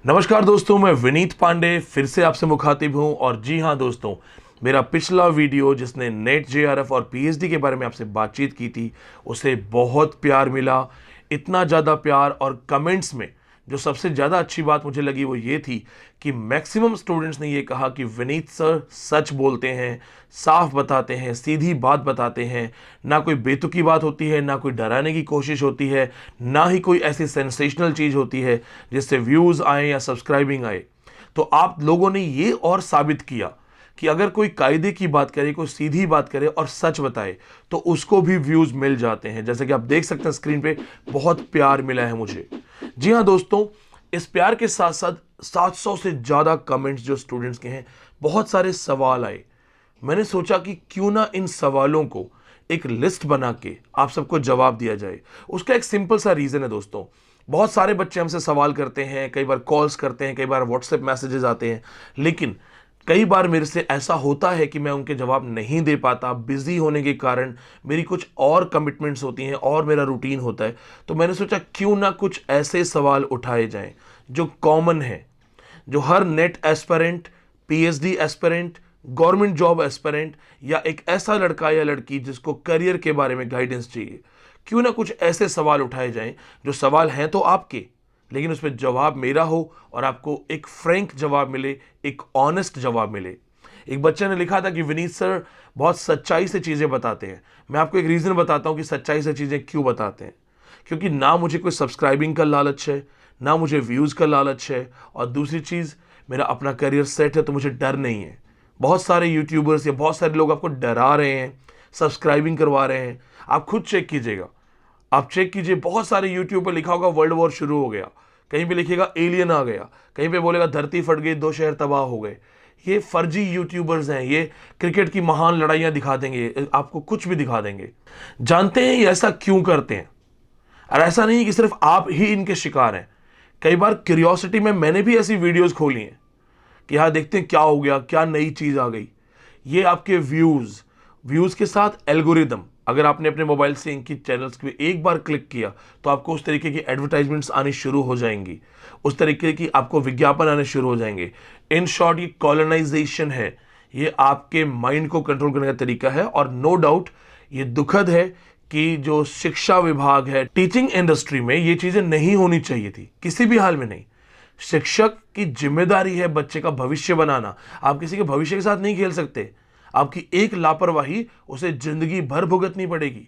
नमस्कार दोस्तों, मैं विनीत पांडे फिर से आपसे मुखातिब हूं। और जी हां दोस्तों, मेरा पिछला वीडियो जिसने नेट जेआरएफ और पीएचडी के बारे में आपसे बातचीत की थी, उसे बहुत प्यार मिला। इतना ज़्यादा प्यार, और कमेंट्स में जो सबसे ज़्यादा अच्छी बात मुझे लगी वो ये थी कि मैक्सिमम स्टूडेंट्स ने ये कहा कि विनीत सर सच बोलते हैं, साफ बताते हैं, सीधी बात बताते हैं, ना कोई बेतुकी बात होती है, ना कोई डराने की कोशिश होती है, ना ही कोई ऐसी सेंसेशनल चीज़ होती है जिससे व्यूज़ आए या सब्सक्राइबिंग आए। तो आप लोगों ने ये और साबित किया कि अगर कोई कायदे की बात करे, कोई सीधी बात करे और सच बताए तो उसको भी व्यूज मिल जाते हैं। जैसे कि आप देख सकते हैं स्क्रीन पे, बहुत प्यार मिला है मुझे। जी हाँ दोस्तों, इस प्यार के साथ साथ 700 से ज्यादा कमेंट्स जो स्टूडेंट्स के हैं, बहुत सारे सवाल आए। मैंने सोचा कि क्यों ना इन सवालों को एक लिस्ट बना के आप सबको जवाब दिया जाए। उसका एक सिंपल सा रीजन है दोस्तों। बहुत सारे बच्चे हमसे सवाल करते हैं, कई बार कॉल्स करते हैं, कई बार व्हाट्सएप मैसेजेस आते हैं, लेकिन कई बार मेरे से ऐसा होता है कि मैं उनके जवाब नहीं दे पाता, बिजी होने के कारण। मेरी कुछ और कमिटमेंट्स होती हैं और मेरा रूटीन होता है। तो मैंने सोचा क्यों ना कुछ ऐसे सवाल उठाए जाएं जो कॉमन है, जो हर NET aspirant, PhD aspirant, government job aspirant या एक ऐसा लड़का या लड़की जिसको करियर के बारे में गाइडेंस चाहिए, क्यों ना कुछ ऐसे सवाल उठाए जाएं जो सवाल हैं तो आपके, लेकिन उसमें जवाब मेरा हो और आपको एक फ्रैंक जवाब मिले, एक ऑनेस्ट जवाब मिले। एक बच्चे ने लिखा था कि विनीत सर बहुत सच्चाई से चीज़ें बताते हैं। मैं आपको एक रीज़न बताता हूं कि सच्चाई से चीज़ें क्यों बताते हैं। क्योंकि ना मुझे कोई सब्सक्राइबिंग का लालच है, ना मुझे व्यूज़ का लालच है, और दूसरी चीज़, मेरा अपना करियर सेट है तो मुझे डर नहीं है। बहुत सारे यूट्यूबर्स या बहुत सारे लोग आपको डरा रहे हैं, सब्सक्राइबिंग करवा रहे हैं। आप खुद चेक कीजिएगा, आप चेक कीजिए, बहुत सारे यूट्यूब पे लिखा होगा वर्ल्ड वॉर शुरू हो गया, कहीं पे लिखेगा एलियन आ गया, कहीं पे बोलेगा धरती फट गई, 2 शहर तबाह हो गए। ये फर्जी यूट्यूबर्स हैं, ये क्रिकेट की महान लड़ाइयां दिखा देंगे, आपको कुछ भी दिखा देंगे। जानते हैं ये ऐसा क्यों करते हैं? और ऐसा नहीं कि सिर्फ आप ही इनके शिकार हैं। कई बार क्यूरियोसिटी में मैंने भी ऐसी वीडियोस खोली हैं कि हाँ देखते हैं क्या हो गया, क्या नई चीज आ गई। ये आपके व्यूज, व्यूज के साथ एल्गोरिदम, अगर आपने अपने मोबाइल से इनकी चैनल्स पे एक बार क्लिक किया तो आपको उस तरीके की एडवर्टाइजमेंट्स आनी शुरू हो जाएंगी, उस तरीके की आपको विज्ञापन आने शुरू हो जाएंगे। इन शॉर्ट, ये कॉलोनाइजेशन है, ये आपके माइंड को कंट्रोल करने का तरीका है। और नो डाउट ये दुखद है कि जो शिक्षा विभाग है, टीचिंग इंडस्ट्री में ये चीजें नहीं होनी चाहिए थी, किसी भी हाल में नहीं। शिक्षक की जिम्मेदारी है बच्चे का भविष्य बनाना। आप किसी के भविष्य के साथ नहीं खेल सकते। आपकी एक लापरवाही उसे जिंदगी भर भुगतनी पड़ेगी।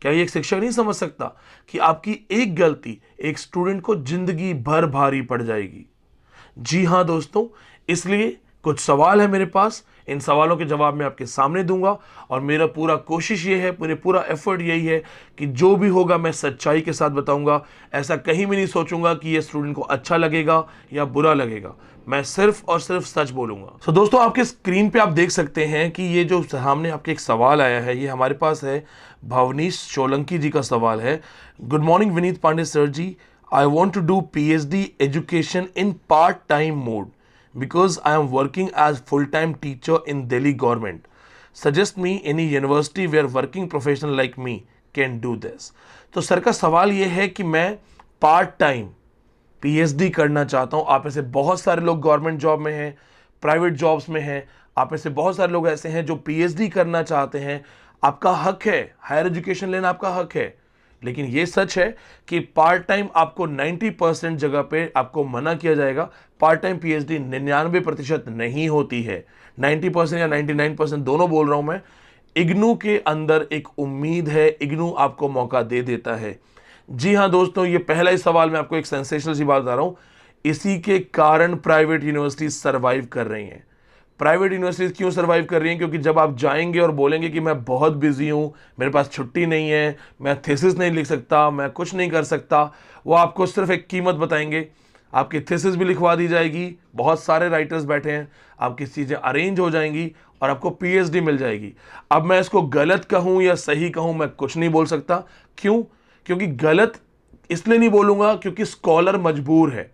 क्या ये एक शिक्षक नहीं समझ सकता कि आपकी एक गलती एक स्टूडेंट को जिंदगी भर भारी पड़ जाएगी? जी हां दोस्तों, इसलिए कुछ सवाल है मेरे पास, इन सवालों के जवाब मैं आपके सामने दूंगा। और मेरा पूरा कोशिश ये है, मेरे पूरा एफर्ट यही है कि जो भी होगा मैं सच्चाई के साथ बताऊंगा। ऐसा कहीं भी नहीं सोचूंगा कि ये स्टूडेंट को अच्छा लगेगा या बुरा लगेगा। मैं सिर्फ और सिर्फ सच बोलूंगा। तो दोस्तों, आपके स्क्रीन पे आप देख सकते हैं कि ये जो सामने आपके एक सवाल आया है, ये हमारे पास है भवनीश सोलंकी जी का सवाल है। Good morning Vineet Pandey sir ji, I want to do PhD education in part-time mode because I am working as full-time teacher in Delhi government. Suggest me any university where working professional like me can do this. तो sir का सवाल ये है कि मैं part time PhD करना चाहता हूँ। आप में से बहुत सारे लोग गवर्नमेंट जॉब में हैं, प्राइवेट जॉब्स में हैं। आप में से बहुत सारे लोग ऐसे हैं जो पीएचडी करना चाहते हैं। आपका हक है, हायर एजुकेशन लेना आपका हक है। लेकिन यह सच है कि पार्ट टाइम आपको 90% जगह पे आपको मना किया जाएगा। पार्ट टाइम पीएचडी 99% नहीं होती है। 90% या 99% दोनों बोल रहा हूं मैं। इग्नू के अंदर एक उम्मीद है, इग्नू आपको मौका दे देता है। जी हां दोस्तों, ये पहला ही सवाल, मैं आपको एक सेंसेशनल सी बात बता रहा हूं। इसी के कारण प्राइवेट यूनिवर्सिटीज सर्वाइव कर रही हैं। प्राइवेट यूनिवर्सिटीज क्यों सर्वाइव कर रही हैं? क्योंकि जब आप जाएंगे और बोलेंगे कि मैं बहुत बिजी हूं, मेरे पास छुट्टी नहीं है, मैं थीसिस नहीं लिख सकता, मैं कुछ नहीं कर सकता, वो आपको सिर्फ एक कीमत बताएंगे। आपकी थीसिस भी लिखवा दी जाएगी, बहुत सारे राइटर्स बैठे हैं, आपकी चीज़ें अरेंज हो जाएंगी और आपको पीएचडी मिल जाएगी। अब मैं इसको गलत कहूं या सही कहूं, मैं कुछ नहीं बोल सकता। क्यों? क्योंकि गलत इसलिए नहीं बोलूंगा क्योंकि स्कॉलर मजबूर है।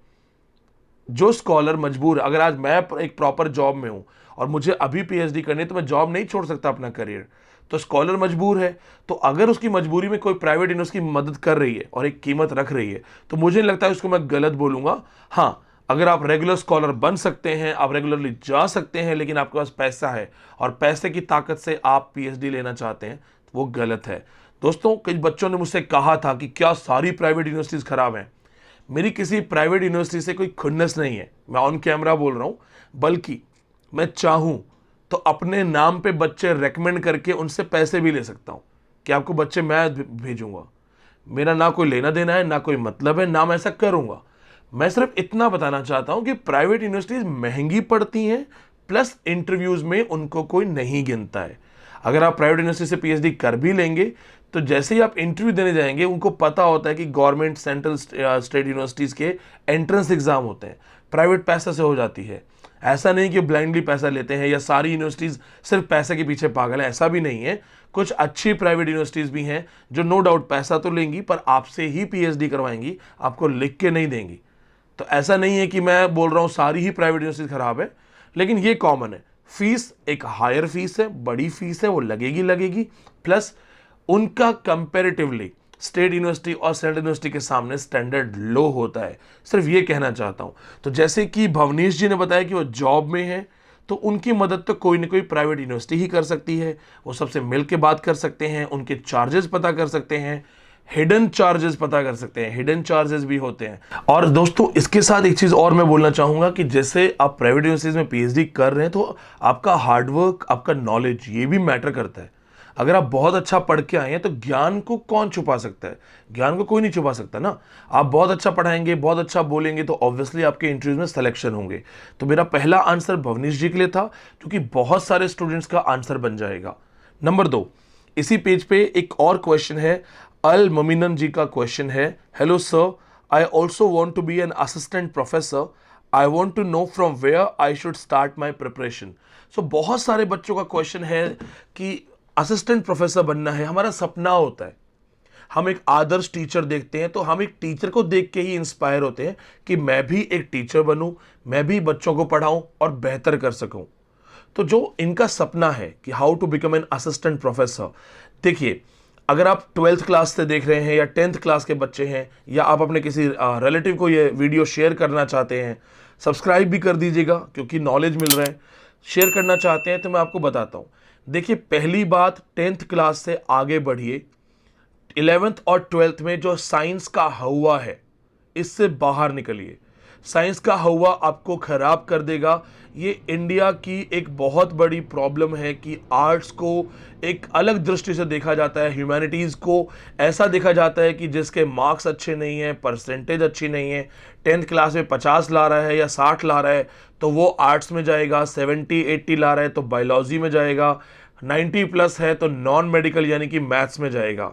जो स्कॉलर मजबूर है, अगर आज मैं एक प्रॉपर जॉब में हूं और मुझे अभी पीएचडी करनी है तो मैं जॉब नहीं छोड़ सकता अपना करियर। तो स्कॉलर मजबूर है, तो अगर उसकी मजबूरी में कोई प्राइवेट यूनिवर्सिटी मदद कर रही है और एक कीमत रख रही है, तो मुझे नहीं लगता है उसको मैं गलत बोलूंगा। हाँ, अगर आप रेगुलर स्कॉलर बन सकते हैं, आप रेगुलरली जा सकते हैं, लेकिन आपके पास पैसा है और पैसे की ताकत से आप पीएचडी लेना चाहते हैं, तो वो गलत है। दोस्तों, कई बच्चों ने मुझसे कहा था कि क्या सारी प्राइवेट यूनिवर्सिटीज़ खराब हैं। मेरी किसी प्राइवेट यूनिवर्सिटी से कोई खुन्नस नहीं है, मैं ऑन कैमरा बोल रहा हूँ, बल्कि मैं चाहूँ तो अपने नाम पे बच्चे रेकमेंड करके उनसे पैसे भी ले सकता हूँ कि आपको बच्चे मैं भेजूंगा। मेरा ना कोई लेना देना है, ना कोई मतलब है, ना मैं ऐसा करूंगा। मैं सिर्फ इतना बताना चाहता हूं कि प्राइवेट यूनिवर्सिटीज महंगी पड़ती हैं, प्लस इंटरव्यूज में उनको कोई नहीं गिनता है। अगर आप प्राइवेट यूनिवर्सिटी से पीएचडी कर भी लेंगे तो जैसे ही आप इंटरव्यू देने जाएंगे, उनको पता होता है कि गवर्नमेंट, सेंट्रल, स्टेट यूनिवर्सिटीज के एंट्रेंस एग्जाम होते हैं, प्राइवेट पैसे से हो जाती है। ऐसा नहीं कि ब्लाइंडली पैसा लेते हैं या सारी यूनिवर्सिटीज सिर्फ पैसे के पीछे पागल है, ऐसा भी नहीं है। कुछ अच्छी प्राइवेट यूनिवर्सिटीज भी हैं जो नो डाउट पैसा तो लेंगी पर आपसे ही पीएचडी करवाएंगी, आपको लिख के नहीं देंगी। तो ऐसा नहीं है कि मैं बोल रहा हूं सारी ही प्राइवेट यूनिवर्सिटी खराब है, लेकिन ये कॉमन है। फीस एक हायर फीस है, बड़ी फीस है, वो लगेगी, प्लस उनका कंपैरेटिवली स्टेट यूनिवर्सिटी और सेंट्रल यूनिवर्सिटी के सामने स्टैंडर्ड लो होता है। सिर्फ ये कहना चाहता हूं। तो जैसे कि भवनीश जी ने बताया कि वो जॉब में है, तो उनकी मदद तो कोई ना कोई प्राइवेट यूनिवर्सिटी ही कर सकती है। वो सबसे मिल के बात कर सकते हैं, उनके चार्जेस पता कर सकते हैं, हिडन चार्जेस पता कर सकते हैं, हिडन चार्जेस भी होते हैं। और दोस्तों, इसके साथ एक चीज़ और मैं बोलना चाहूँगा कि जैसे आप प्राइवेट यूनिवर्सिटीज़ में पीएचडी कर रहे हैं तो आपका हार्डवर्क, आपका नॉलेज, ये भी मैटर करता है। अगर आप बहुत अच्छा पढ़ के आए हैं तो ज्ञान को कौन छुपा सकता है? ज्ञान को कोई नहीं छुपा सकता ना। आप बहुत अच्छा पढ़ाएंगे, बहुत अच्छा बोलेंगे तो ऑब्वियसली आपके इंटरव्यूज में सिलेक्शन होंगे। तो मेरा पहला आंसर भवनीश जी के लिए था, क्योंकि बहुत सारे स्टूडेंट्स का आंसर बन जाएगा। नंबर 2, इसी पेज पे एक और क्वेश्चन है, अल ममिनन जी का क्वेश्चन है। Hello sir, I also want to be an assistant professor. I want to know from where I should start my preparation. So बहुत सारे बच्चों का क्वेश्चन है कि असिस्टेंट प्रोफेसर बनना है, हमारा सपना होता है। हम एक आदर्श टीचर देखते हैं तो हम एक टीचर को देख के ही इंस्पायर होते हैं कि मैं भी एक टीचर बनूं, मैं भी बच्चों को पढ़ाऊं और बेहतर कर सकूं। तो जो इनका सपना है कि how to become an assistant professor, देखिए, अगर आप 12th क्लास से देख रहे हैं या 10th क्लास के बच्चे हैं, या आप अपने किसी रिलेटिव को ये वीडियो शेयर करना चाहते हैं, सब्सक्राइब भी कर दीजिएगा क्योंकि नॉलेज मिल रहा है। शेयर करना चाहते हैं तो मैं आपको बताता हूँ। देखिए, पहली बात, 10th क्लास से आगे बढ़िए। 11th और 12th में जो साइंस का हवा है, इससे बाहर निकलिए। साइंस का हवा आपको खराब कर देगा। ये इंडिया की एक बहुत बड़ी प्रॉब्लम है कि आर्ट्स को एक अलग दृष्टि से देखा जाता है, ह्यूमैनिटीज़ को ऐसा देखा जाता है कि जिसके मार्क्स अच्छे नहीं हैं, परसेंटेज अच्छी नहीं है, 10th क्लास में 50 ला रहा है या 60 ला रहा है तो वो आर्ट्स में जाएगा, 70-80 ला रहा है तो बायोलॉजी में जाएगा, 90+ है तो नॉन मेडिकल यानी कि मैथ्स में जाएगा।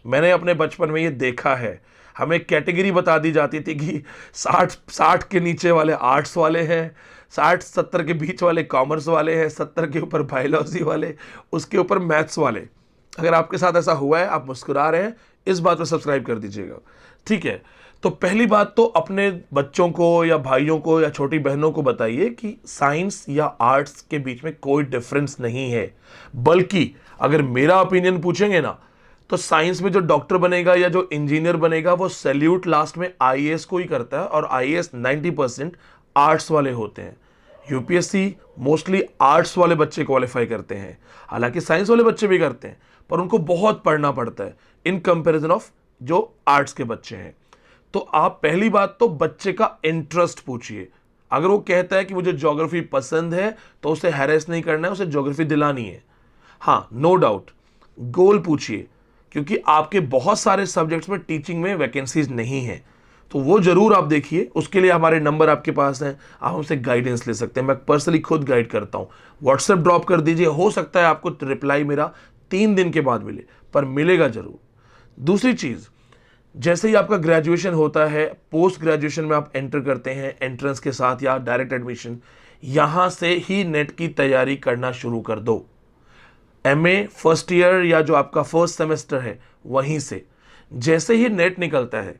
मैंने अपने बचपन में ये देखा है। हमें कैटेगरी बता दी जाती थी कि 60 के नीचे वाले आर्ट्स वाले हैं, 60-70 के बीच वाले कॉमर्स वाले हैं, 70 के ऊपर बायोलॉजी वाले, उसके ऊपर मैथ्स वाले। अगर आपके साथ ऐसा हुआ है, आप मुस्कुरा रहे हैं, इस बात पर सब्सक्राइब कर दीजिएगा, ठीक है। तो पहली बात तो अपने बच्चों को या भाइयों को या छोटी बहनों को बताइए कि साइंस या आर्ट्स के बीच में कोई डिफरेंस नहीं है। बल्कि अगर मेरा ओपिनियन पूछेंगे ना, तो साइंस में जो डॉक्टर बनेगा या जो इंजीनियर बनेगा वो सैल्यूट लास्ट में आईएएस को ही करता है, और आईएएस 90% आर्ट्स वाले होते हैं। यूपीएससी मोस्टली आर्ट्स वाले बच्चे क्वालिफाई करते हैं, हालांकि साइंस वाले बच्चे भी करते हैं, पर उनको बहुत पढ़ना पड़ता है इन कंपैरिजन ऑफ जो आर्ट्स के बच्चे हैं। तो आप पहली बात तो बच्चे का इंटरेस्ट पूछिए। अगर वो कहता है कि मुझे ज्योग्राफी पसंद है तो उसे हैरेस नहीं करना है, उसे ज्योग्राफी दिलानी है। हाँ, नो डाउट, गोल पूछिए, क्योंकि आपके बहुत सारे सब्जेक्ट्स में टीचिंग में वैकेंसीज नहीं है, तो वो जरूर आप देखिए। उसके लिए हमारे नंबर आपके पास हैं, आप हमसे गाइडेंस ले सकते हैं। मैं पर्सनली खुद गाइड करता हूँ। व्हाट्सएप ड्रॉप कर दीजिए, हो सकता है आपको रिप्लाई मेरा 3 दिन के बाद मिले, पर मिलेगा जरूर। दूसरी चीज़, जैसे ही आपका ग्रेजुएशन होता है, पोस्ट ग्रेजुएशन में आप एंटर करते हैं एंट्रेंस के साथ या डायरेक्ट एडमिशन, यहाँ से ही नेट की तैयारी करना शुरू कर दो। एमए फर्स्ट ईयर या जो आपका फर्स्ट सेमेस्टर है वहीं से जैसे ही नेट निकलता है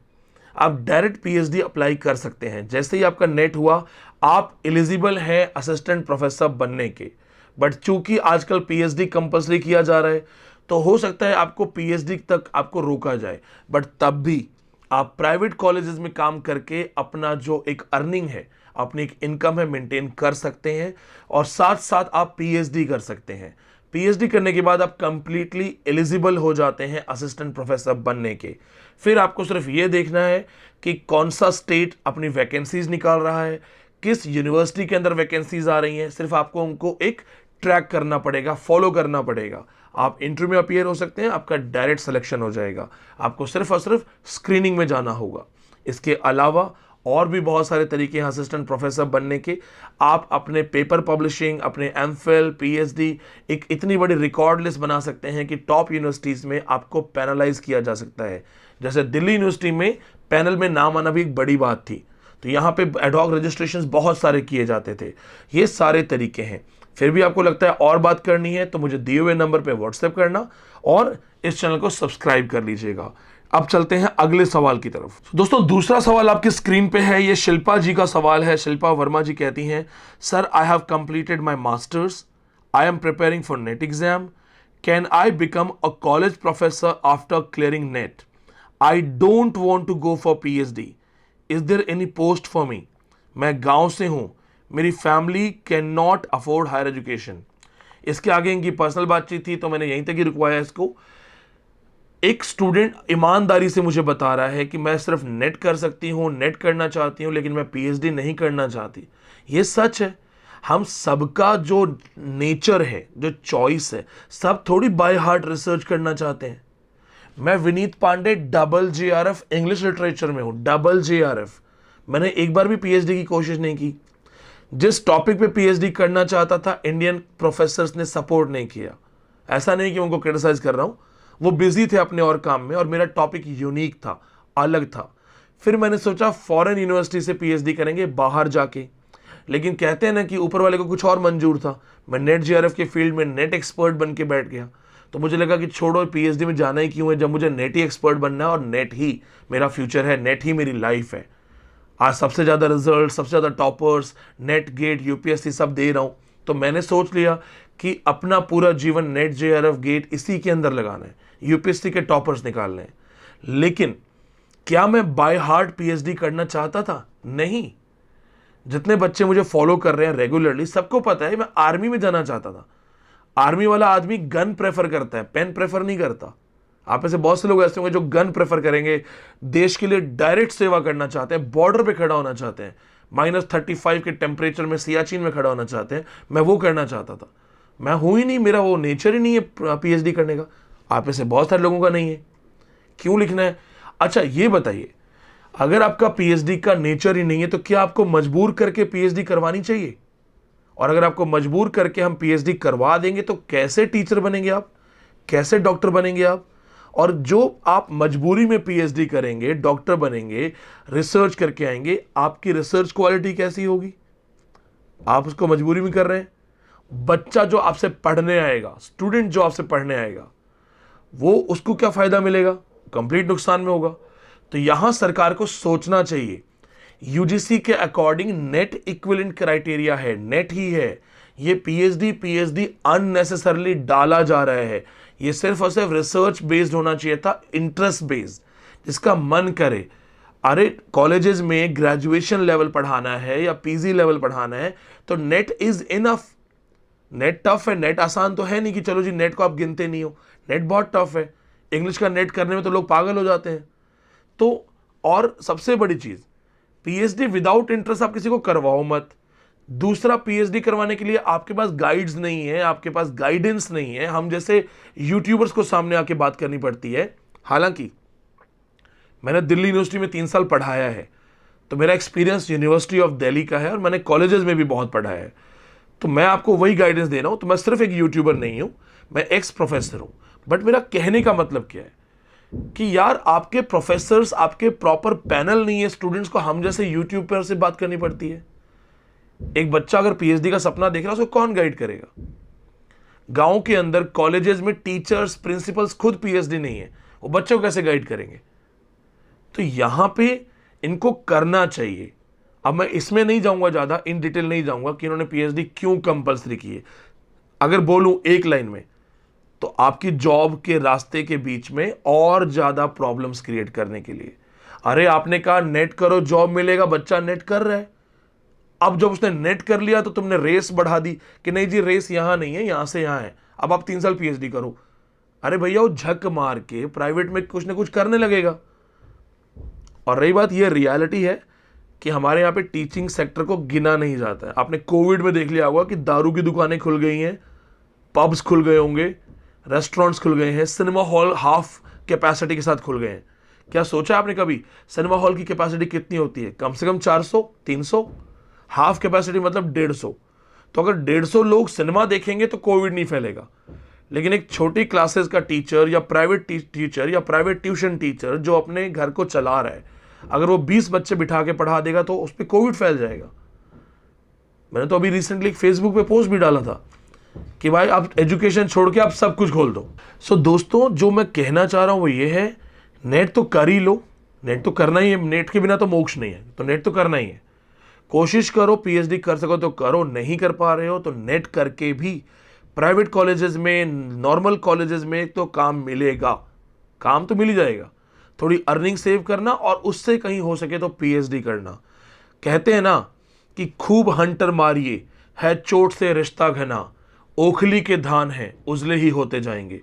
आप डायरेक्ट पीएचडी अप्लाई कर सकते हैं। जैसे ही आपका नेट हुआ, आप एलिजिबल हैं असिस्टेंट प्रोफेसर बनने के। बट चूंकि आजकल पीएचडी कंपलसरी किया जा रहा है, तो हो सकता है आपको पीएचडी तक आपको रोका जाए, बट तब भी आप प्राइवेट कॉलेजेस में काम करके अपना जो एक अर्निंग है, अपनी एक इनकम है, मेंटेन कर सकते हैं और साथ साथ आप पीएचडी कर सकते हैं। पीएचडी करने के बाद आप कंप्लीटली एलिजिबल हो जाते हैं असिस्टेंट प्रोफेसर बनने के। फिर आपको सिर्फ ये देखना है कि कौन सा स्टेट अपनी वैकेंसीज निकाल रहा है, किस यूनिवर्सिटी के अंदर वैकेंसीज आ रही हैं। सिर्फ आपको उनको एक ट्रैक करना पड़ेगा, फॉलो करना पड़ेगा। आप इंटरव्यू में अपीयर हो सकते हैं, आपका डायरेक्ट सिलेक्शन हो जाएगा। आपको सिर्फ और सिर्फ स्क्रीनिंग में जाना होगा। इसके अलावा और भी बहुत सारे तरीके हैं असिस्टेंट प्रोफेसर बनने के। आप अपने पेपर पब्लिशिंग, अपने एमफिल, पीएचडी एक इतनी बड़ी रिकॉर्ड लिस्ट बना सकते हैं कि टॉप यूनिवर्सिटीज़ में आपको पैनलाइज किया जा सकता है। जैसे दिल्ली यूनिवर्सिटी में पैनल में नाम आना भी एक बड़ी बात थी, तो यहाँ पे एडहॉक रजिस्ट्रेशंस बहुत सारे किए जाते थे। ये सारे तरीके हैं। फिर भी आपको लगता है और बात करनी है तो मुझे दिए हुए नंबर पे व्हाट्सएप करना और इस चैनल को सब्सक्राइब कर लीजिएगा। अब चलते हैं अगले सवाल की तरफ। दोस्तों, दूसरा सवाल आपकी स्क्रीन पे है। ये शिल्पा जी का सवाल है। शिल्पा वर्मा जी कहती हैं, sir I have completed my masters, I am preparing for NET exam, can I become a college professor after clearing NET? I don't want to go for PhD, is there any post for me? मैं गांव से हूं, मेरी family can not afford higher education. इसके आगे इनकी personal बातचीत थी तो मैंने यहीं तक ही रुकवाया इसको। एक स्टूडेंट ईमानदारी से मुझे बता रहा है कि मैं सिर्फ नेट कर सकती हूँ, नेट करना चाहती हूँ, लेकिन मैं पीएचडी नहीं करना चाहती। ये सच है। हम सबका जो नेचर है, जो चॉइस है, सब थोड़ी बाय हार्ट रिसर्च करना चाहते हैं। मैं Vineet Pandey JRF English literature में हूँ, JRF। मैंने एक बार भी पीएचडी की कोशिश नहीं की। जिस टॉपिक पे पीएचडी करना चाहता था, इंडियन प्रोफेसर्स ने सपोर्ट नहीं किया। ऐसा नहीं कि उनको क्रिटिसाइज कर रहा हूँ, वो बिजी थे अपने और काम में और मेरा टॉपिक यूनिक था, अलग था। फिर मैंने सोचा फॉरेन यूनिवर्सिटी से पीएचडी करेंगे बाहर जाके, लेकिन कहते हैं ना कि ऊपर वाले को कुछ और मंजूर था। मैं नेट JRF के फील्ड में नेट एक्सपर्ट बन के बैठ गया। तो मुझे लगा कि छोड़ो, पीएचडी में जाना ही क्यों है, जब मुझे नेट ही एक्सपर्ट बनना है और नेट ही मेरा फ्यूचर है, नेट ही मेरी लाइफ है। आज सबसे ज़्यादा रिजल्ट, सबसे ज़्यादा टॉपर्स नेट, गेट, यूपीएससी सब दे रहा हूँ। तो मैंने सोच लिया कि अपना पूरा जीवन नेट, JRF, गेट इसी के अंदर लगाना है, यूपीएससी के टॉपर्स निकालने हैं। लेकिन क्या मैं बाय हार्ट पीएचडी करना चाहता था? नहीं। जितने बच्चे मुझे फॉलो कर रहे हैं रेगुलरली, सबको पता है मैं आर्मी में जाना चाहता था। आर्मी वाला आदमी गन प्रेफर करता है, पेन प्रेफर नहीं करता। आप में से बहुत से लोग ऐसे होंगे जो गन प्रेफर करेंगे, देश के लिए डायरेक्ट सेवा करना चाहते हैं, बॉर्डर पे खड़ा होना चाहते हैं, -35 के टेम्परेचर में सियाचिन में खड़ा होना चाहते हैं। मैं वो करना चाहता था। मैं हूं ही नहीं, मेरा वो नेचर ही नहीं है पीएचडी करने का। आप में से बहुत सारे लोगों का नहीं है। क्यों लिखना है? अच्छा ये बताइए, अगर आपका पीएचडी का नेचर ही नहीं है तो क्या आपको मजबूर करके पीएचडी करवानी चाहिए? और अगर आपको मजबूर करके हम पीएचडी करवा देंगे तो कैसे टीचर बनेंगे आप, कैसे डॉक्टर बनेंगे आप? और जो आप मजबूरी में पीएचडी करेंगे, डॉक्टर बनेंगे, रिसर्च करके आएंगे, आपकी रिसर्च क्वालिटी कैसी होगी? आप उसको मजबूरी में कर रहे हैं। बच्चा जो आपसे पढ़ने आएगा, स्टूडेंट जो आपसे पढ़ने आएगा, वो उसको क्या फायदा मिलेगा? कंप्लीट नुकसान में होगा। तो यहां सरकार को सोचना चाहिए। यूजीसी के अकॉर्डिंग नेट इक्विवेलेंट क्राइटेरिया है, नेट ही है। ये पीएचडी अननेसेसरली डाला जा रहा है। ये सिर्फ और सिर्फ रिसर्च बेस्ड होना चाहिए था, इंटरेस्ट बेस्ड, जिसका मन करे। अरे कॉलेजेस में ग्रेजुएशन लेवल पढ़ाना है या पीजी लेवल पढ़ाना है तो net is enough. Net tough है, नेट आसान तो है नहीं कि चलो जी नेट को आप गिनते नहीं हो। नेट बहुत टफ है। इंग्लिश का नेट करने में तो लोग पागल हो जाते हैं। तो और सबसे बड़ी चीज, पीएचडी विदाउट इंटरेस्ट आप किसी को करवाओ मत। दूसरा, पीएचडी करवाने के लिए आपके पास गाइड्स नहीं है, आपके पास गाइडेंस नहीं है। हम जैसे यूट्यूबर्स को सामने आके बात करनी पड़ती है। हालांकि मैंने दिल्ली यूनिवर्सिटी में 3 साल पढ़ाया है, तो मेरा एक्सपीरियंस यूनिवर्सिटी ऑफ दिल्ली का है और मैंने कॉलेजेस में भी बहुत पढ़ा है। तो मैं आपको वही गाइडेंस दे रहा हूं। तो मैं सिर्फ एक यूट्यूबर नहीं हूं, मैं एक्स प्रोफेसर हूं। बट मेरा कहने का मतलब क्या है कि यार आपके प्रोफेसर्स, आपके प्रॉपर पैनल नहीं है, स्टूडेंट्स को हम जैसे यूट्यूब पर से बात करनी पड़ती है। एक बच्चा अगर पीएचडी का सपना देख रहा है, उसको कौन गाइड करेगा? गांव के अंदर कॉलेजेस में टीचर्स, प्रिंसिपल्स खुद पीएचडी नहीं है, वो बच्चों को कैसे गाइड करेंगे? तो यहां पे इनको करना चाहिए। अब मैं इसमें नहीं जाऊंगा, ज्यादा इन डिटेल नहीं जाऊंगा कि इन्होंने पीएचडी क्यों कंपलसरी की है। अगर बोलूं एक लाइन में, तो आपकी जॉब के रास्ते के बीच में और ज्यादा प्रॉब्लम्स क्रिएट करने के लिए अरे आपने कहा नेट करो जॉब मिलेगा, बच्चा नेट कर रहा है। अब जब उसने नेट कर लिया तो तुमने रेस बढ़ा दी कि नहीं जी रेस यहां नहीं है, यहां से यहां है, अब आप 3 साल पीएचडी करो। अरे भैया वो झक मार के प्राइवेट में कुछ ना कुछ करने लगेगा। और रही बात, ये रियलिटी है कि हमारे यहाँ पे टीचिंग सेक्टर को गिना नहीं जाता है। आपने कोविड में देख लिया होगा कि दारू की दुकानें खुल गई हैं, पब्स खुल गए होंगे, रेस्टोरेंट्स खुल गए हैं, सिनेमा हॉल हाफ कैपेसिटी के साथ खुल गए हैं। क्या सोचा आपने कभी सिनेमा हॉल की कैपेसिटी कितनी होती है? कम से कम 400 300, हाफ कैपेसिटी मतलब 150। तो अगर 150 लोग सिनेमा देखेंगे तो कोविड नहीं फैलेगा। लेकिन एक छोटी क्लासेस का टीचर या प्राइवेट टीचर या प्राइवेट ट्यूशन टीचर जो अपने घर को चला रहा है, अगर वो 20 बच्चे बिठा के पढ़ा देगा तो उस पर कोविड फैल जाएगा। मैंने तो अभी रिसेंटली फेसबुक पे पोस्ट भी डाला था कि भाई आप एजुकेशन छोड़ के आप सब कुछ खोल दो। सो दोस्तों, जो मैं कहना चाह रहा हूं वो ये है, नेट तो कर ही लो, नेट तो करना ही है, नेट के बिना तो मोक्ष नहीं है, तो नेट तो करना ही है। कोशिश करो पीएचडी कर सको तो करो, नहीं कर पा रहे हो तो नेट करके भी प्राइवेट कॉलेजेस में, नॉर्मल कॉलेजेस में तो काम मिलेगा, काम तो मिल ही जाएगा। थोड़ी अर्निंग सेव करना और उससे कहीं हो सके तो पीएचडी करना। कहते हैं ना कि खूब हंटर मारिए है चोट से रिश्ता घना, ओखली के धान हैं उजले ही होते जाएंगे।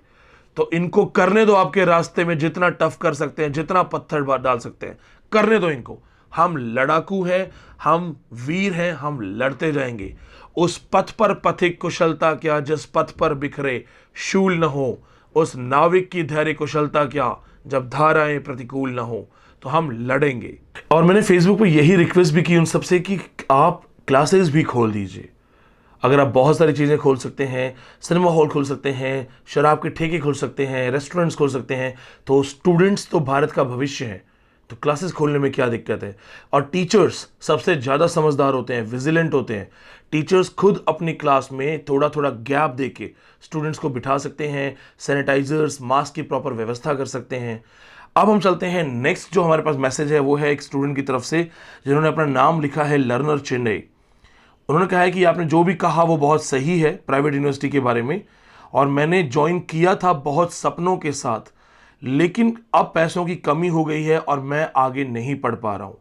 तो इनको करने दो, आपके रास्ते में जितना टफ कर सकते हैं, जितना पत्थर डाल सकते हैं करने दो इनको। हम लड़ाकू हैं, हम वीर हैं, हम लड़ते जाएंगे। उस पथ पर पथिक कुशलता क्या, जिस पथ पर बिखरे शूल न हो। उस नाविक की धैर्य कुशलता क्या, जब धाराएं प्रतिकूल न हो। तो हम लड़ेंगे। और मैंने फेसबुक पे यही रिक्वेस्ट भी की उन सबसे कि आप क्लासेस भी खोल दीजिए। अगर आप बहुत सारी चीज़ें खोल सकते हैं, सिनेमा हॉल खोल सकते हैं, शराब के ठेके खोल सकते हैं, रेस्टोरेंट्स खोल सकते हैं, तो स्टूडेंट्स तो भारत का भविष्य है, तो क्लासेस खोलने में क्या दिक्कत है। और टीचर्स सबसे ज़्यादा समझदार होते हैं, विजिलेंट होते हैं। टीचर्स खुद अपनी क्लास में थोड़ा थोड़ा गैप दे के स्टूडेंट्स को बिठा सकते हैं, सैनिटाइजर्स, मास्क की प्रॉपर व्यवस्था कर सकते हैं। अब हम चलते हैं नेक्स्ट, जो हमारे पास मैसेज है वो है एक स्टूडेंट की तरफ से जिन्होंने अपना नाम लिखा है लर्नर चेन्नई। उन्होंने कहा है कि आपने जो भी कहा वो बहुत सही है प्राइवेट यूनिवर्सिटी के बारे में, और मैंने ज्वाइन किया था बहुत सपनों के साथ, लेकिन अब पैसों की कमी हो गई है और मैं आगे नहीं पढ़ पा रहा हूँ।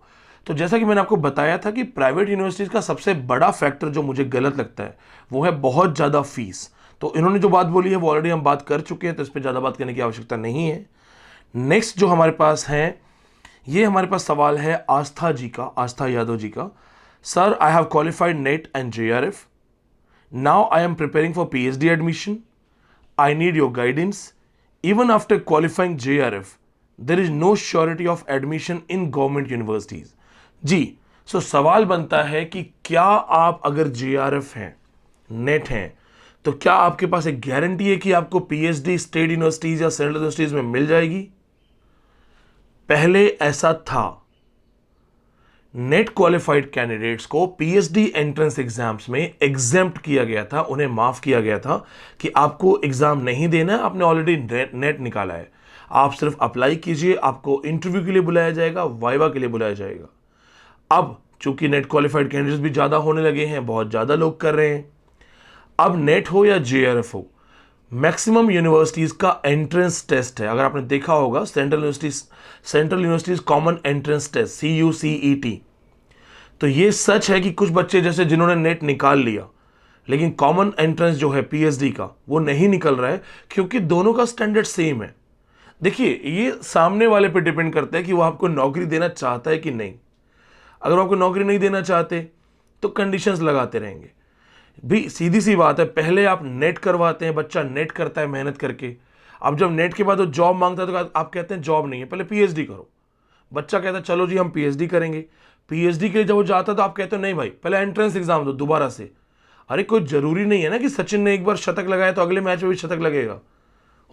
तो जैसा कि मैंने आपको बताया था कि प्राइवेट यूनिवर्सिटीज़ का सबसे बड़ा फैक्टर जो मुझे गलत लगता है वो है बहुत ज़्यादा फीस। तो इन्होंने जो बात बोली है वो ऑलरेडी हम बात कर चुके हैं, तो इस पर ज़्यादा बात करने की आवश्यकता नहीं है। नेक्स्ट जो हमारे पास है, ये हमारे पास सवाल है आस्था जी का, आस्था यादव जी का। Sir, I have qualified net and JRF. Now I am preparing for PhD admission. I need your guidance. Even after qualifying JRF, there is no surety of admission in government universities. जी, सो सवाल बनता है कि क्या आप अगर JRF हैं, net हैं, तो क्या आपके पास एक गारंटी है कि आपको PhD स्टेट यूनिवर्सिटीज या सेंट्रल यूनिवर्सिटीज में मिल जाएगी? पहले ऐसा था। नेट क्वालिफाइड कैंडिडेट्स को PhD एंट्रेंस एग्जाम्स में एग्जेम्प्ट किया गया था, उन्हें माफ किया गया था कि आपको एग्जाम नहीं देना है, आपने ऑलरेडी नेट निकाला है, आप सिर्फ अप्लाई कीजिए, आपको इंटरव्यू के लिए बुलाया जाएगा, वाइवा के लिए बुलाया जाएगा। अब चूंकि नेट क्वालिफाइड कैंडिडेट्स भी ज़्यादा होने लगे हैं, बहुत ज़्यादा लोग कर रहे हैं, अब नेट हो या JRF हो, मैक्सिमम यूनिवर्सिटीज़ का एंट्रेंस टेस्ट है। अगर आपने देखा होगा central universities common entrance test CUCET, तो ये सच है कि कुछ बच्चे जैसे जिन्होंने नेट निकाल लिया लेकिन कॉमन एंट्रेंस जो है PhD का वो नहीं निकल रहा है, क्योंकि दोनों का स्टैंडर्ड सेम है। देखिए, ये सामने वाले पे डिपेंड करता है कि वो आपको नौकरी देना चाहता है कि नहीं। अगर वो आपको नौकरी नहीं देना चाहते तो कंडीशंस लगाते रहेंगे। भी सीधी सी बात है, पहले आप नेट करवाते हैं, बच्चा नेट करता है मेहनत करके, अब जब नेट के बाद वो जॉब मांगता है तो आप कहते हैं जॉब नहीं है, पहले PhD करो। बच्चा कहता है चलो जी हम PhD करेंगे, PhD के लिए जब वो जाता है तो आप कहते हो नहीं भाई पहले एंट्रेंस एग्जाम दो दोबारा से। अरे कोई जरूरी नहीं है ना कि सचिन ने एक बार शतक लगाया तो अगले मैच में भी शतक लगेगा।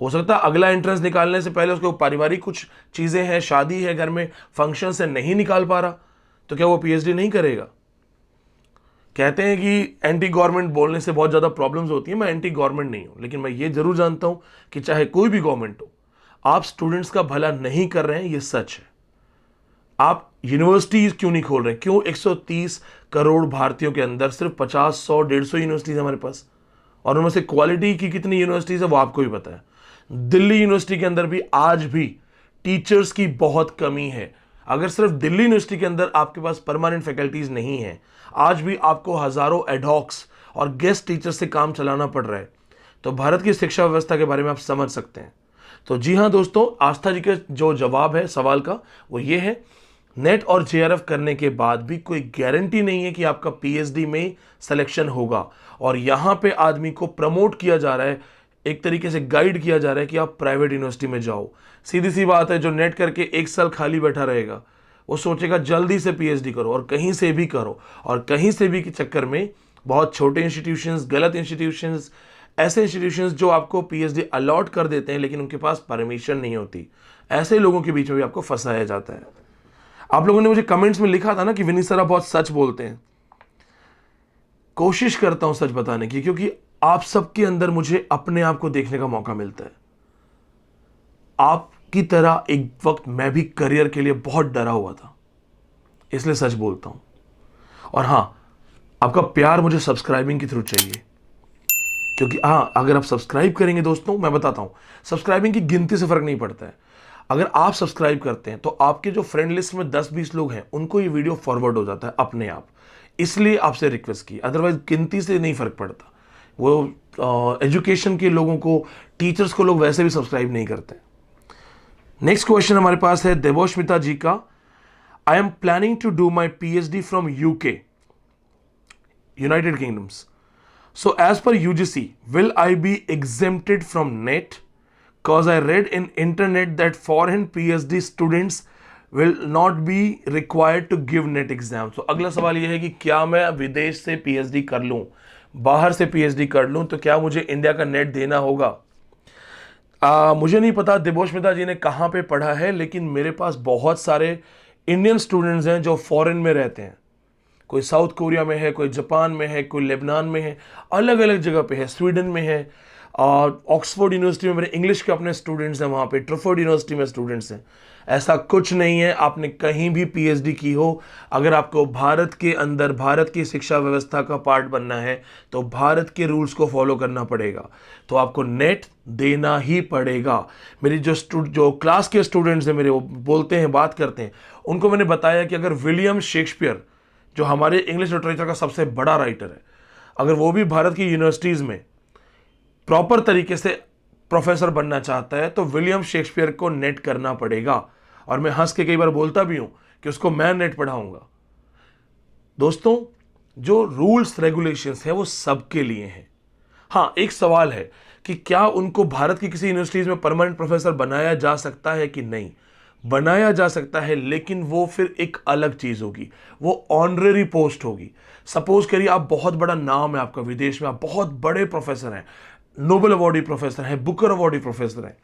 हो सकता है अगला एंट्रेंस निकालने से पहले उसको पारिवारिक कुछ चीज़ें हैं, शादी है घर में, फंक्शन से नहीं निकाल पा रहा, तो क्या वो PhD नहीं करेगा? कहते हैं कि एंटी गवर्नमेंट बोलने से बहुत ज़्यादा प्रॉब्लम्स होती हैं। मैं एंटी गवर्नमेंट नहीं हूँ, लेकिन मैं ये जरूर जानता हूँ कि चाहे कोई भी गवर्नमेंट हो, आप स्टूडेंट्स का भला नहीं कर रहे हैं, ये सच है। आप यूनिवर्सिटीज़ क्यों नहीं खोल रहे हैं? क्यों 130 करोड़ भारतीयों के अंदर सिर्फ 50, 100, 150 यूनिवर्सिटीज़ हमारे पास, और उनमें से क्वालिटी की कितनी यूनिवर्सिटीज़ है वो आपको भी पता है। दिल्ली यूनिवर्सिटी के अंदर भी आज भी टीचर्स की बहुत कमी है। अगर सिर्फ दिल्ली यूनिवर्सिटी के अंदर आपके पास परमानेंट फैकल्टीज नहीं है, आज भी आपको हजारों एडहॉक्स और गेस्ट टीचर से काम चलाना पड़ रहा है, तो भारत की शिक्षा व्यवस्था के बारे में आप समझ सकते हैं। तो जी हाँ दोस्तों, आस्था जी का जो जवाब है सवाल का वो ये है, नेट और जेआरएफ करने के बाद भी कोई गारंटी नहीं है कि आपका पीएचडी में सिलेक्शन होगा। और यहाँ पे आदमी को प्रमोट किया जा रहा है, एक तरीके से गाइड किया जा रहा है कि आप प्राइवेट यूनिवर्सिटी में जाओ। सीधी सी बात है, जो नेट करके एक साल खाली बैठा रहेगा वो सोचेगा जल्दी से पीएचडी करो और कहीं से भी करो, और कहीं से भी के चक्कर में बहुत छोटे इंस्टीट्यूशंस, गलत इंस्टीट्यूशंस, ऐसे इंस्टीट्यूशंस जो आपको पीएचडी अलॉट कर देते हैं लेकिन उनके पास परमिशन नहीं होती, ऐसे लोगों के बीच में भी आपको फंसाया जाता है। आप लोगों ने मुझे कमेंट्स में लिखा था ना कि विनीत सर आप बहुत सच बोलते हैं। कोशिश करता हूं सच बताने की, क्योंकि आप सबके अंदर मुझे अपने आप को देखने का मौका मिलता है। आपकी तरह एक वक्त मैं भी करियर के लिए बहुत डरा हुआ था, इसलिए सच बोलता हूं। और हां, आपका प्यार मुझे सब्सक्राइबिंग के थ्रू चाहिए, क्योंकि हां, अगर आप सब्सक्राइब करेंगे दोस्तों, मैं बताता हूं, सब्सक्राइबिंग की गिनती से फर्क नहीं पड़ता है। अगर आप सब्सक्राइब करते हैं तो आपके जो फ्रेंड लिस्ट में 10-20 लोग हैं उनको ये वीडियो फॉरवर्ड हो जाता है अपने आप, इसलिए आपसे रिक्वेस्ट की। अदरवाइज गिनती से नहीं फर्क पड़ता। वो एजुकेशन के लोगों को, टीचर्स को लोग वैसे भी सब्सक्राइब नहीं करते। नेक्स्ट क्वेश्चन हमारे पास है देवोष्मिता जी का। I am planning to do my PhD from UK, United Kingdoms, so as per UGC will I be exempted from net? Cause I read in internet that foreign PhD students will not be required to give net exam. तो अगला सवाल यह है कि क्या मैं विदेश से पीएचडी कर लूं, बाहर से पीएचडी कर लूं, तो क्या मुझे इंडिया का नेट देना होगा? मुझे नहीं पता देवोष्मिता जी ने कहाँ पे पढ़ा है, लेकिन मेरे पास बहुत सारे इंडियन स्टूडेंट्स हैं जो फॉरेन में रहते हैं। कोई साउथ कोरिया में है, कोई जापान में है, कोई लेबनान में है, अलग अलग जगह पे है, स्वीडन में है, और ऑक्सफोर्ड यूनिवर्सिटी में मेरे इंग्लिश के अपने स्टूडेंट्स हैं, वहाँ पे ट्रफोर्ड यूनिवर्सिटी में स्टूडेंट्स हैं। ऐसा कुछ नहीं है आपने कहीं भी पीएचडी की हो, अगर आपको भारत के अंदर भारत की शिक्षा व्यवस्था का पार्ट बनना है तो भारत के रूल्स को फॉलो करना पड़ेगा, तो आपको नेट देना ही पड़ेगा। मेरी जो क्लास के स्टूडेंट्स हैं मेरे, वो बोलते हैं, बात करते हैं, उनको मैंने बताया कि अगर विलियम शेक्सपियर, जो हमारे इंग्लिश लिटरेचर का सबसे बड़ा राइटर है, अगर वो भी भारत की यूनिवर्सिटीज़ में प्रॉपर तरीके से प्रोफेसर बनना चाहता है तो विलियम शेक्सपियर को नेट करना पड़ेगा। और मैं हंस के कई बार बोलता भी हूं कि उसको मैं नेट पढ़ाऊंगा। दोस्तों, जो रूल्स रेगुलेशंस हैं वो सबके लिए हैं। हां, एक सवाल है कि क्या उनको भारत की किसी यूनिवर्सिटीज में परमानेंट प्रोफेसर बनाया जा सकता है कि नहीं? बनाया जा सकता है, लेकिन वो फिर एक अलग चीज होगी, वो ऑनरेरी पोस्ट होगी। सपोज करिए आप बहुत बड़ा नाम है आपका विदेश में, आप बहुत बड़े प्रोफेसर हैं, नोबेल अवार्डी प्रोफेसर है, बुकर अवार्डी प्रोफेसर है,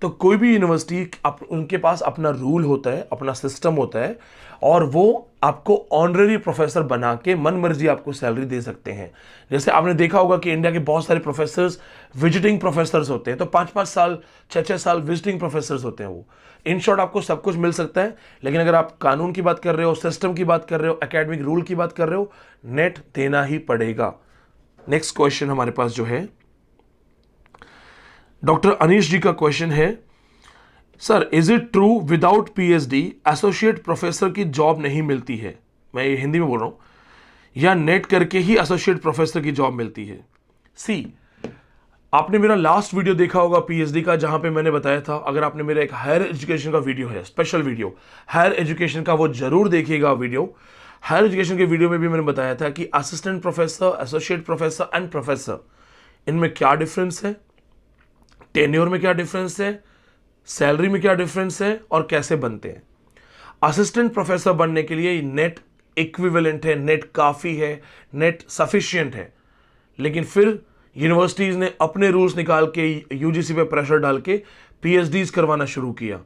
तो कोई भी यूनिवर्सिटी उनके पास अपना रूल होता है, अपना सिस्टम होता है, और वो आपको ऑनरेरी प्रोफेसर बना के मन मर्जी आपको सैलरी दे सकते हैं। जैसे आपने देखा होगा कि इंडिया के बहुत सारे प्रोफेसर्स विजिटिंग प्रोफेसर्स होते हैं, तो 5-5 साल 6-6 साल विजिटिंग प्रोफेसर्स होते हैं। वो इन शॉर्ट आपको सब कुछ मिल सकता है, लेकिन अगर आप कानून की बात कर रहे हो, सिस्टम की बात कर रहे हो, एकेडमिक रूल की बात कर रहे हो, नेट देना ही पड़ेगा। नेक्स्ट क्वेश्चन हमारे पास जो है डॉक्टर अनीश जी का क्वेश्चन है, sir is it true without PhD associate professor की जॉब नहीं मिलती है? मैं ये हिंदी में बोल रहा हूं, या नेट करके ही एसोसिएट प्रोफेसर की जॉब मिलती है? सी, आपने मेरा लास्ट वीडियो देखा होगा पीएचडी का, जहां पे मैंने बताया था, अगर आपने मेरा एक हायर एजुकेशन का वीडियो है, स्पेशल वीडियो हायर एजुकेशन का, वो जरूर देखिएगा वीडियो। हायर एजुकेशन के वीडियो में भी मैंने बताया था कि assistant professor, associate professor and professor, इनमें क्या डिफरेंस है, टेन्योर में क्या डिफरेंस है, सैलरी में क्या डिफरेंस है, और कैसे बनते हैं। असिस्टेंट प्रोफेसर बनने के लिए नेट इक्विवेलेंट है, नेट काफ़ी है, नेट सफिशिएंट है, लेकिन फिर यूनिवर्सिटीज़ ने अपने रूल्स निकाल के यूजीसी पे प्रेशर डाल के पीएचडीज करवाना शुरू किया।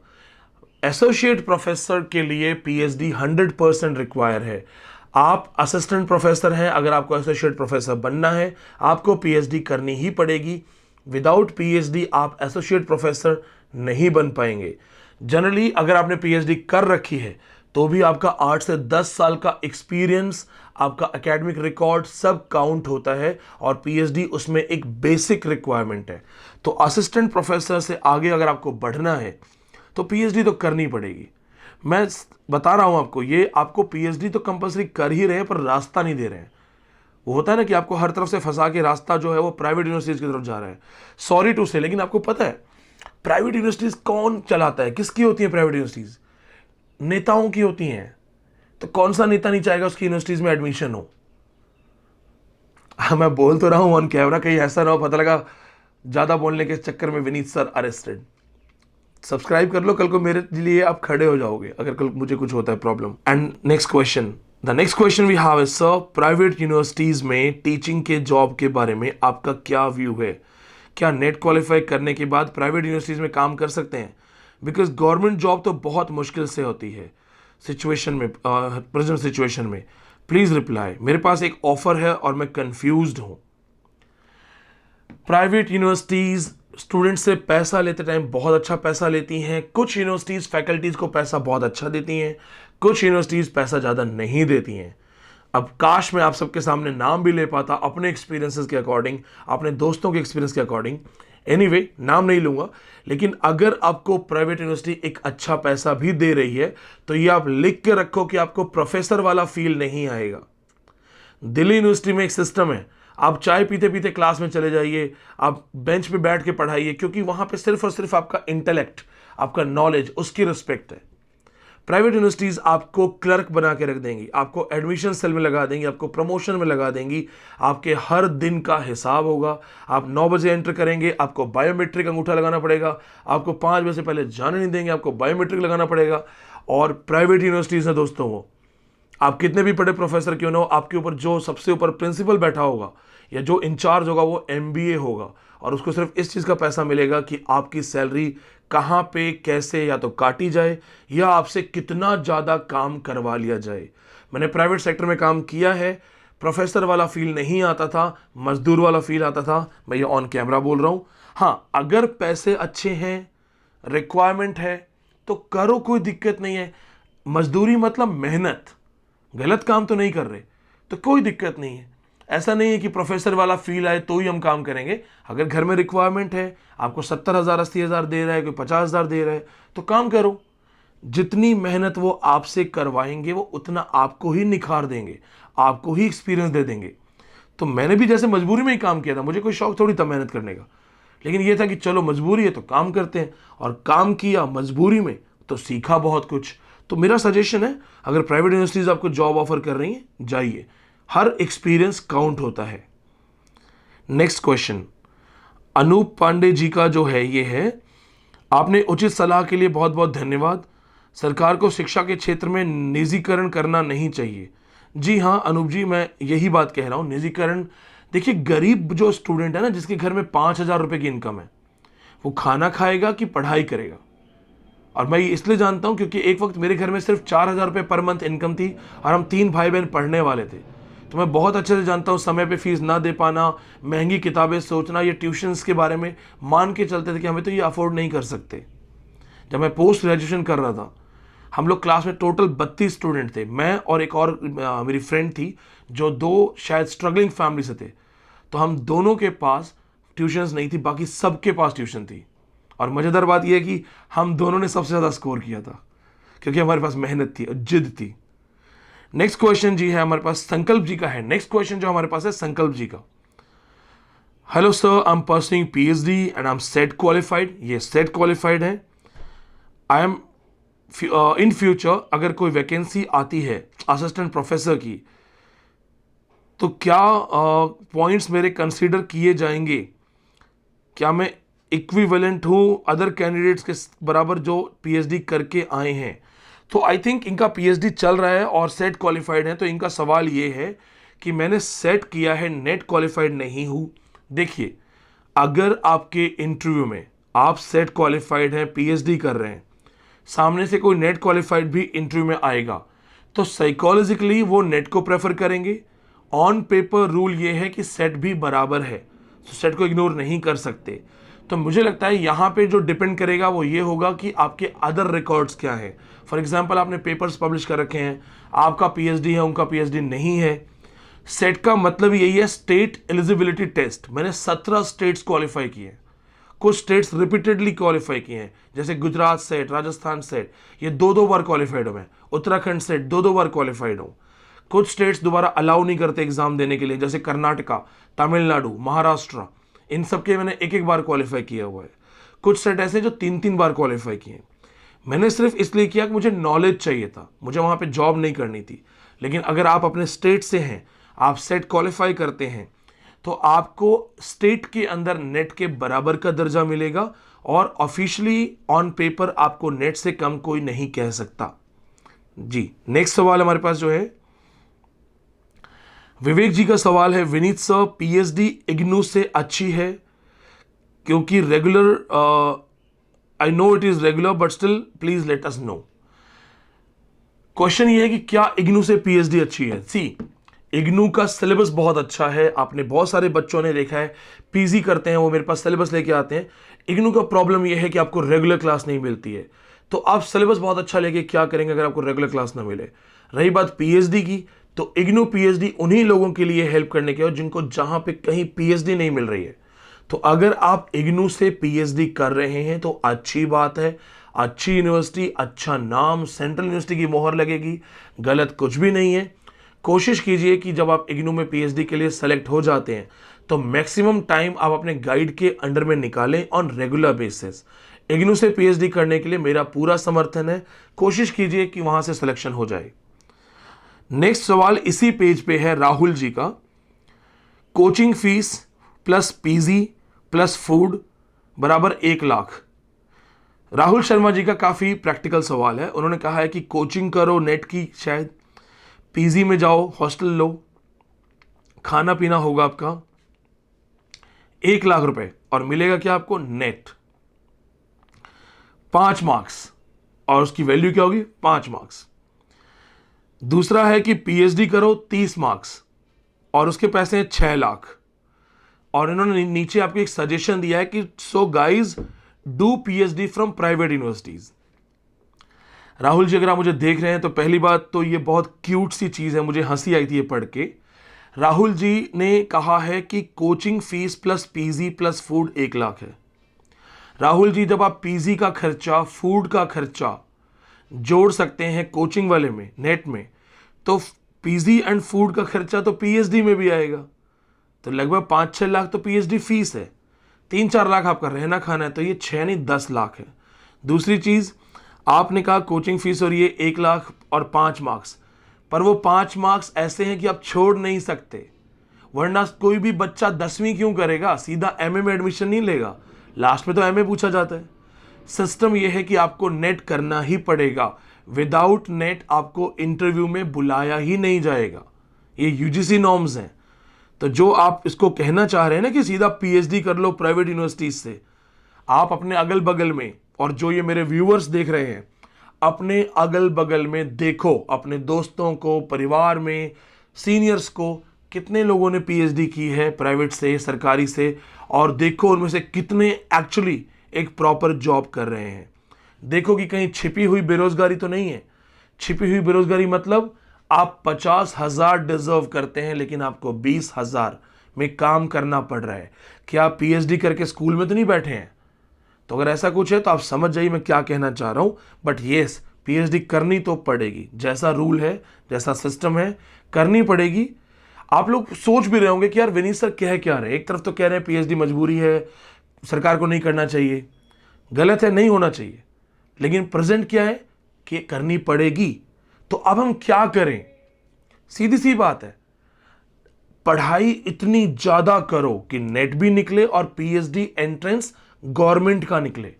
एसोसिएट प्रोफेसर के लिए पीएचडी 100% रिक्वायर है। आप असिस्टेंट प्रोफेसर हैं, अगर आपको एसोसिएट प्रोफेसर बनना है आपको पीएचडी करनी ही पड़ेगी। विदाउट पीएचडी आप एसोसिएट प्रोफेसर नहीं बन पाएंगे। जनरली अगर आपने पीएचडी कर रखी है तो भी आपका 8 से 10 साल का एक्सपीरियंस, आपका एकेडमिक रिकॉर्ड सब काउंट होता है, और पीएचडी उसमें एक बेसिक रिक्वायरमेंट है। तो असिस्टेंट प्रोफेसर से आगे अगर आपको बढ़ना है तो पीएचडी तो करनी पड़ेगी। बता रहा हूं आपको, ये आपको पीएचडी तो कंपलसरी कर ही रहे हैं पर रास्ता नहीं दे रहे हैं। वो होता है ना कि आपको हर तरफ से फंसा के रास्ता जो है वो प्राइवेट यूनिवर्सिटीज की तरफ जा रहा है। सॉरी टू से, लेकिन आपको पता है प्राइवेट यूनिवर्सिटीज कौन चलाता है? किसकी होती है प्राइवेट यूनिवर्सिटीज? नेताओं की होती हैं। तो कौन सा नेता नहीं चाहेगा उसकी यूनिवर्सिटीज में एडमिशन हो? मैं बोल तो रहा हूं ऑन कैमरा, कहीं ऐसा ना हो पता लगा ज्यादा बोलने के चक्कर में विनीत सर अरेस्टेड। सब्सक्राइब कर लो, कल को मेरे लिए आप खड़े हो जाओगे अगर कल मुझे कुछ होता है problem. And next question, the next question we have is sir, private universities में टीचिंग के जॉब के बारे में आपका क्या व्यू है? क्या नेट क्वालिफाई करने के बाद प्राइवेट यूनिवर्सिटीज में काम कर सकते हैं? बिकॉज गवर्नमेंट जॉब तो बहुत मुश्किल से होती है सिचुएशन में, प्रेजेंट सिचुएशन में। Please reply. मेरे पास एक ऑफर है और मैं कंफ्यूज्ड हूं। प्राइवेट यूनिवर्सिटीज स्टूडेंट से पैसा लेते टाइम बहुत अच्छा पैसा लेती हैं। कुछ यूनिवर्सिटीज फैकल्टीज को पैसा बहुत अच्छा देती हैं, कुछ यूनिवर्सिटीज पैसा ज़्यादा नहीं देती हैं। अब काश मैं आप सबके सामने नाम भी ले पाता अपने एक्सपीरियंसेस के अकॉर्डिंग, अपने दोस्तों के एक्सपीरियंस के अकॉर्डिंग। एनीवे, नाम नहीं लूंगा, लेकिन अगर आपको प्राइवेट यूनिवर्सिटी एक अच्छा पैसा भी दे रही है तो ये आप लिख के रखो कि आपको प्रोफेसर वाला फील नहीं आएगा। दिल्ली यूनिवर्सिटी में एक सिस्टम है, आप चाय पीते पीते क्लास में चले जाइए, आप बेंच पे बैठ के पढ़ाइए, क्योंकि वहां पे सिर्फ और सिर्फ आपका इंटेलेक्ट, आपका नॉलेज, उसकी रिस्पेक्ट है। प्राइवेट यूनिवर्सिटीज आपको क्लर्क बना के रख देंगी, आपको एडमिशन सेल में लगा देंगी, आपको प्रमोशन में लगा देंगी, आपके हर दिन का हिसाब होगा। आप 9 बजे एंटर करेंगे, आपको बायोमेट्रिक अंगूठा लगाना पड़ेगा, आपको 5 बजे से पहले जाने नहीं देंगे, आपको बायोमेट्रिक लगाना पड़ेगा। और प्राइवेट यूनिवर्सिटीज है दोस्तों, वो आप कितने भी बड़े प्रोफेसर क्यों ना हो, आपके ऊपर जो सबसे ऊपर प्रिंसिपल बैठा होगा या जो इंचार्ज होगा वो एमबीए होगा, और उसको सिर्फ इस चीज़ का पैसा मिलेगा कि आपकी सैलरी कहाँ पे कैसे या तो काटी जाए या आपसे कितना ज़्यादा काम करवा लिया जाए। मैंने प्राइवेट सेक्टर में काम किया है, प्रोफेसर वाला फील नहीं आता था, मजदूर वाला फील आता था। मैं ये ऑन कैमरा बोल रहा हूँ। हाँ, अगर पैसे अच्छे हैं, रिक्वायरमेंट है तो करो, कोई दिक्कत नहीं है। मजदूरी मतलब मेहनत, गलत काम तो नहीं कर रहे, तो कोई दिक्कत नहीं है। ऐसा नहीं है कि प्रोफेसर वाला फील आए तो ही हम काम करेंगे। अगर घर में रिक्वायरमेंट है, आपको 70,000 80,000 दे रहा है, कोई 50,000 दे रहा है, तो काम करो। जितनी मेहनत वो आपसे करवाएंगे वो उतना आपको ही निखार देंगे, आपको ही एक्सपीरियंस दे देंगे। तो मैंने भी जैसे मजबूरी में ही काम किया था, मुझे कोई शौक थोड़ी था मेहनत करने का, लेकिन ये था कि चलो मजबूरी है तो काम करते हैं, और काम किया मजबूरी में तो सीखा बहुत कुछ। तो मेरा सजेशन है, अगर प्राइवेट यूनिवर्सिटीज आपको जॉब ऑफर कर रही हैं, जाइए, हर एक्सपीरियंस काउंट होता है। नेक्स्ट क्वेश्चन अनूप पांडे जी का जो है ये है, आपने उचित सलाह के लिए बहुत बहुत धन्यवाद। सरकार को शिक्षा के क्षेत्र में निजीकरण करना नहीं चाहिए। जी हाँ अनूप जी, मैं यही बात कह रहा हूँ, निजीकरण। देखिए, गरीब जो स्टूडेंट है ना, जिसके घर में 5,000 रुपये की इनकम है, वो खाना खाएगा कि पढ़ाई करेगा? और मैं इसलिए जानता हूं क्योंकि एक वक्त मेरे घर में सिर्फ 4,000 रुपये पर मंथ इनकम थी और हम 3 भाई बहन पढ़ने वाले थे। तो मैं बहुत अच्छे से जानता हूं समय पे फीस ना दे पाना, महंगी किताबें सोचना, ये ट्यूशन्स के बारे में मान के चलते थे कि हमें तो ये अफोर्ड नहीं कर सकते। जब मैं पोस्ट ग्रेजुएशन कर रहा था, हम लोग क्लास में टोटल 32 स्टूडेंट थे, मैं और एक और मेरी फ्रेंड थी जो 2 शायद स्ट्रगलिंग फैमिली से थे। तो हम दोनों के पास ट्यूशन्स नहीं थी, बाकी सबके पास ट्यूशन थी। और मज़ेदार बात यह है कि हम दोनों ने सबसे ज़्यादा स्कोर किया था, क्योंकि हमारे पास मेहनत थी और जिद थी। नेक्स्ट क्वेश्चन जी है हमारे पास, संकल्प जी का है। नेक्स्ट क्वेश्चन जो हमारे पास है संकल्प जी का। Hello sir, I am pursuing PhD and I am set qualified. ये सेट क्वालिफाइड है। आई एम इन फ्यूचर अगर कोई वैकेंसी आती है असिस्टेंट प्रोफेसर की, तो क्या पॉइंट्स मेरे कंसीडर किए जाएंगे? क्या मैं इक्विवेलेंट हूँ अदर कैंडिडेट्स के बराबर जो पीएचडी करके आए हैं? तो आई थिंक इनका पीएचडी चल रहा है और सेट क्वालिफाइड है, तो इनका सवाल ये है कि मैंने सेट किया है, नेट क्वालिफाइड नहीं हूँ। देखिए, अगर आपके इंटरव्यू में आप सेट क्वालिफाइड हैं, पीएचडी कर रहे हैं, सामने से कोई नेट क्वालिफाइड भी इंटरव्यू में आएगा, तो साइकोलॉजिकली वो नेट को प्रेफर करेंगे। ऑन पेपर रूल ये है कि सेट भी बराबर है, तो सेट को इग्नोर नहीं कर सकते। तो मुझे लगता है यहाँ पे जो डिपेंड करेगा वो ये होगा कि आपके अदर रिकॉर्ड्स क्या हैं। फॉर एग्जांपल, आपने पेपर्स पब्लिश कर रखे हैं, आपका पीएचडी है, उनका पीएचडी नहीं है। सेट का मतलब यही है, स्टेट एलिजिबिलिटी टेस्ट। मैंने 17 स्टेट्स क्वालिफाई किए, कुछ स्टेट्स रिपीटेडली क्वालिफाई किए हैं, जैसे गुजरात सेट, राजस्थान सेट, ये 2-2 बार क्वालिफाइड हुए हैं। उत्तराखंड सेट 2-2 बार क्वालिफाइड हो। कुछ स्टेट्स दोबारा अलाउ नहीं करते एग्जाम देने के लिए, जैसे कर्नाटका, तमिलनाडु, महाराष्ट्र, इन सब के मैंने 1-1 बार क्वालिफाई किया हुआ है। कुछ सेट ऐसे जो 3-3 बार क्वालिफाई किए। मैंने सिर्फ इसलिए किया कि मुझे नॉलेज चाहिए था, मुझे वहाँ पे जॉब नहीं करनी थी। लेकिन अगर आप अपने स्टेट से हैं, आप सेट क्वालिफाई करते हैं, तो आपको स्टेट के अंदर नेट के बराबर का दर्जा मिलेगा और ऑफिशियली ऑन पेपर आपको नेट से कम कोई नहीं कह सकता। जी, नेक्स्ट सवाल हमारे पास जो है विवेक जी का सवाल है, विनीत सर पीएचडी इग्नू से अच्छी है क्योंकि regular I know it is regular but still please let us know. Question ये है कि क्या इग्नू से पीएचडी अच्छी है। सी, इग्नू का सिलेबस बहुत अच्छा है, आपने बहुत सारे बच्चों ने देखा है पीजी करते हैं, वो मेरे पास सिलेबस लेके आते हैं। इग्नू का प्रॉब्लम यह है कि आपको रेगुलर क्लास नहीं मिलती है, तो आप सिलेबस बहुत अच्छा लेके क्या करेंगे अगर आपको रेगुलर क्लास ना मिले। रही बात पीएचडी की, तो इग्नू पीएचडी उन्हीं लोगों के लिए हेल्प करने के जिनको जहां पे कहीं पीएचडी नहीं मिल रही है। तो अगर आप इग्नू से पीएचडी कर रहे हैं तो अच्छी बात है, अच्छी यूनिवर्सिटी, अच्छा नाम, सेंट्रल यूनिवर्सिटी की मोहर लगेगी, गलत कुछ भी नहीं है। कोशिश कीजिए कि जब आप इग्नू में पीएचडी के लिए सेलेक्ट हो जाते हैं तो मैक्सिमम टाइम आप अपने गाइड के अंडर में निकालें ऑन रेगुलर बेसिस। इग्नू से पीएचडी करने के लिए मेरा पूरा समर्थन है, कोशिश कीजिए कि वहां से सिलेक्शन हो जाए। नेक्स्ट सवाल इसी पेज पे है राहुल जी का, coaching fees plus PG plus food बराबर 1 लाख। राहुल शर्मा जी का काफी प्रैक्टिकल सवाल है। उन्होंने कहा है कि कोचिंग करो नेट की, शायद पीजी में जाओ, हॉस्टल लो, खाना पीना होगा आपका, 1 लाख रुपए, और मिलेगा क्या आपको, नेट 5 मार्क्स, और उसकी वैल्यू क्या होगी, 5 मार्क्स। दूसरा है कि पीएचडी करो 30 मार्क्स और उसके पैसे हैं 6 लाख। और इन्होंने नीचे आपको एक सजेशन दिया है कि so guys do PhD from private universities. Rahul ji, अगर आप मुझे देख रहे हैं तो पहली बात तो ये बहुत क्यूट सी चीज है, मुझे हंसी आई थी ये पढ़ के। राहुल जी ने कहा है कि coaching fees plus PG plus food 1 lakh है। राहुल जी, जब आप पीजी का खर्चा, फूड का खर्चा जोड़ सकते हैं कोचिंग वाले में, नेट में, तो पीजी एंड फूड का खर्चा तो पीएचडी में भी आएगा। तो लगभग 5-6 लाख तो पीएचडी फीस है, 3-4 लाख आपका रहना खाना है, तो ये 6 नहीं 10 लाख है। दूसरी चीज, आपने कहा कोचिंग फीस और ये 1 लाख और 5 मार्क्स, पर वो 5 मार्क्स ऐसे हैं कि आप छोड़ नहीं सकते, वरना कोई भी बच्चा 10वीं क्यों करेगा, सीधा एमए में एडमिशन नहीं लेगा, लास्ट में तो एमए पूछा जाता है। सिस्टम यह है कि आपको नेट करना ही पड़ेगा, विदाउट नेट आपको इंटरव्यू में बुलाया ही नहीं जाएगा, ये यूजीसी नॉर्म्स हैं। तो जो आप इसको कहना चाह रहे हैं ना कि सीधा पीएचडी कर लो प्राइवेट यूनिवर्सिटीज से, आप अपने अगल बगल में, और जो ये मेरे व्यूअर्स देख रहे हैं, अपने अगल बगल में देखो, अपने दोस्तों को, परिवार में, सीनियर्स को, कितने लोगों ने पीएचडी की है प्राइवेट से, सरकारी से, और देखो उनमें से कितने एक्चुअली एक प्रॉपर जॉब कर रहे हैं। देखो कि कहीं छिपी हुई बेरोजगारी तो नहीं है। छिपी हुई बेरोजगारी मतलब आप 50,000 डिजर्व करते हैं लेकिन आपको 20,000 में काम करना पड़ रहा है। क्या आप पीएचडी करके स्कूल में तो नहीं बैठे हैं? तो अगर ऐसा कुछ है तो आप समझ जाइए मैं क्या कहना चाह रहा हूं। बट येस, पीएचडी करनी तो पड़ेगी, जैसा रूल है, जैसा सिस्टम है, करनी पड़ेगी। आप लोग सोच भी रहे होंगे कि यार विनीत सर कह क्या रहे हैं, एक तरफ तो कह रहे हैं पीएचडी मजबूरी है, सरकार को नहीं करना चाहिए। गलत है, नहीं होना चाहिए, लेकिन प्रेजेंट क्या है कि करनी पड़ेगी। तो अब हम क्या करें? सीधी सी बात है, पढ़ाई इतनी ज्यादा करो कि नेट भी निकले और पीएचडी एंट्रेंस गवर्नमेंट का निकले।